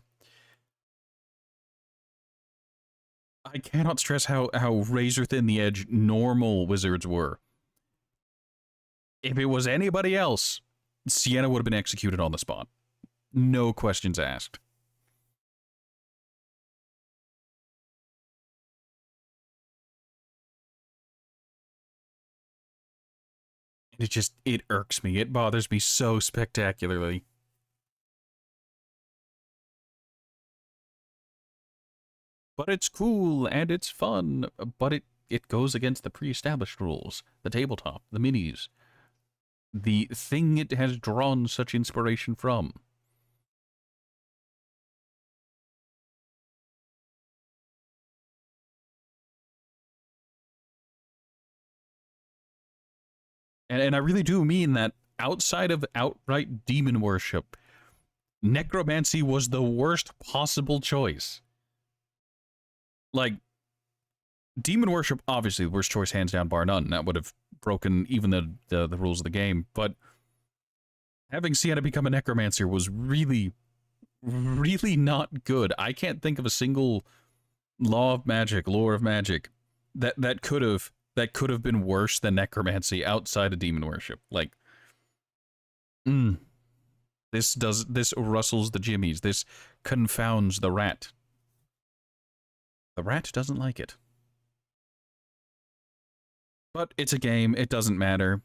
I cannot stress how razor thin the edge normal wizards were. If it was anybody else, Sienna would have been executed on the spot. No questions asked. It irks me. It bothers me so spectacularly. But it's cool and it's fun, but it goes against the pre-established rules, the tabletop, the minis, the thing it has drawn such inspiration from. And I really do mean that outside of outright demon worship, necromancy was the worst possible choice. Like, demon worship, obviously, the worst choice, hands down, bar none. That would have broken even the rules of the game. But having Sienna become a necromancer was really, really not good. I can't think of a single lore of magic, that could have been worse than necromancy outside of demon worship. Like, this rustles the jimmies. This confounds the rat. The rat doesn't like it. But it's a game, it doesn't matter.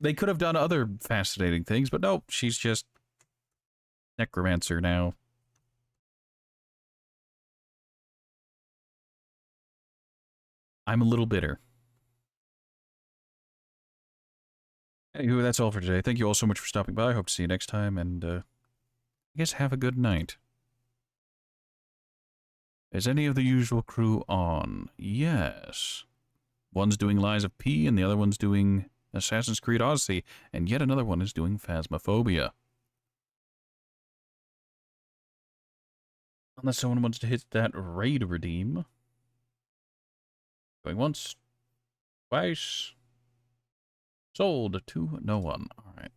They could have done other fascinating things, but nope, she's just necromancer now. I'm a little bitter. Anywho, that's all for today. Thank you all so much for stopping by. I hope to see you next time, and I guess have a good night. Is any of the usual crew on? Yes. One's doing Lies of P, and the other one's doing Assassin's Creed Odyssey, and yet another one is doing Phasmophobia. Unless someone wants to hit that raid redeem. Going once, twice, sold to no one. All right.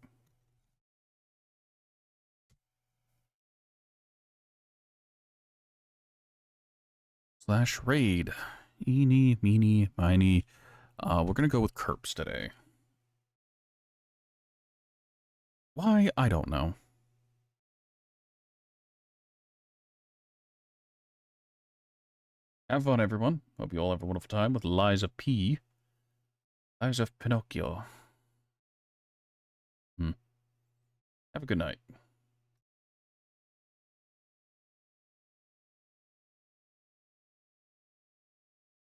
/ raid. Eeny, meeny, miny. We're gonna go with Kerps today. Why? I don't know. Have fun, everyone. Hope you all have a wonderful time with Lies of P. Lies of Pinocchio. Have a good night.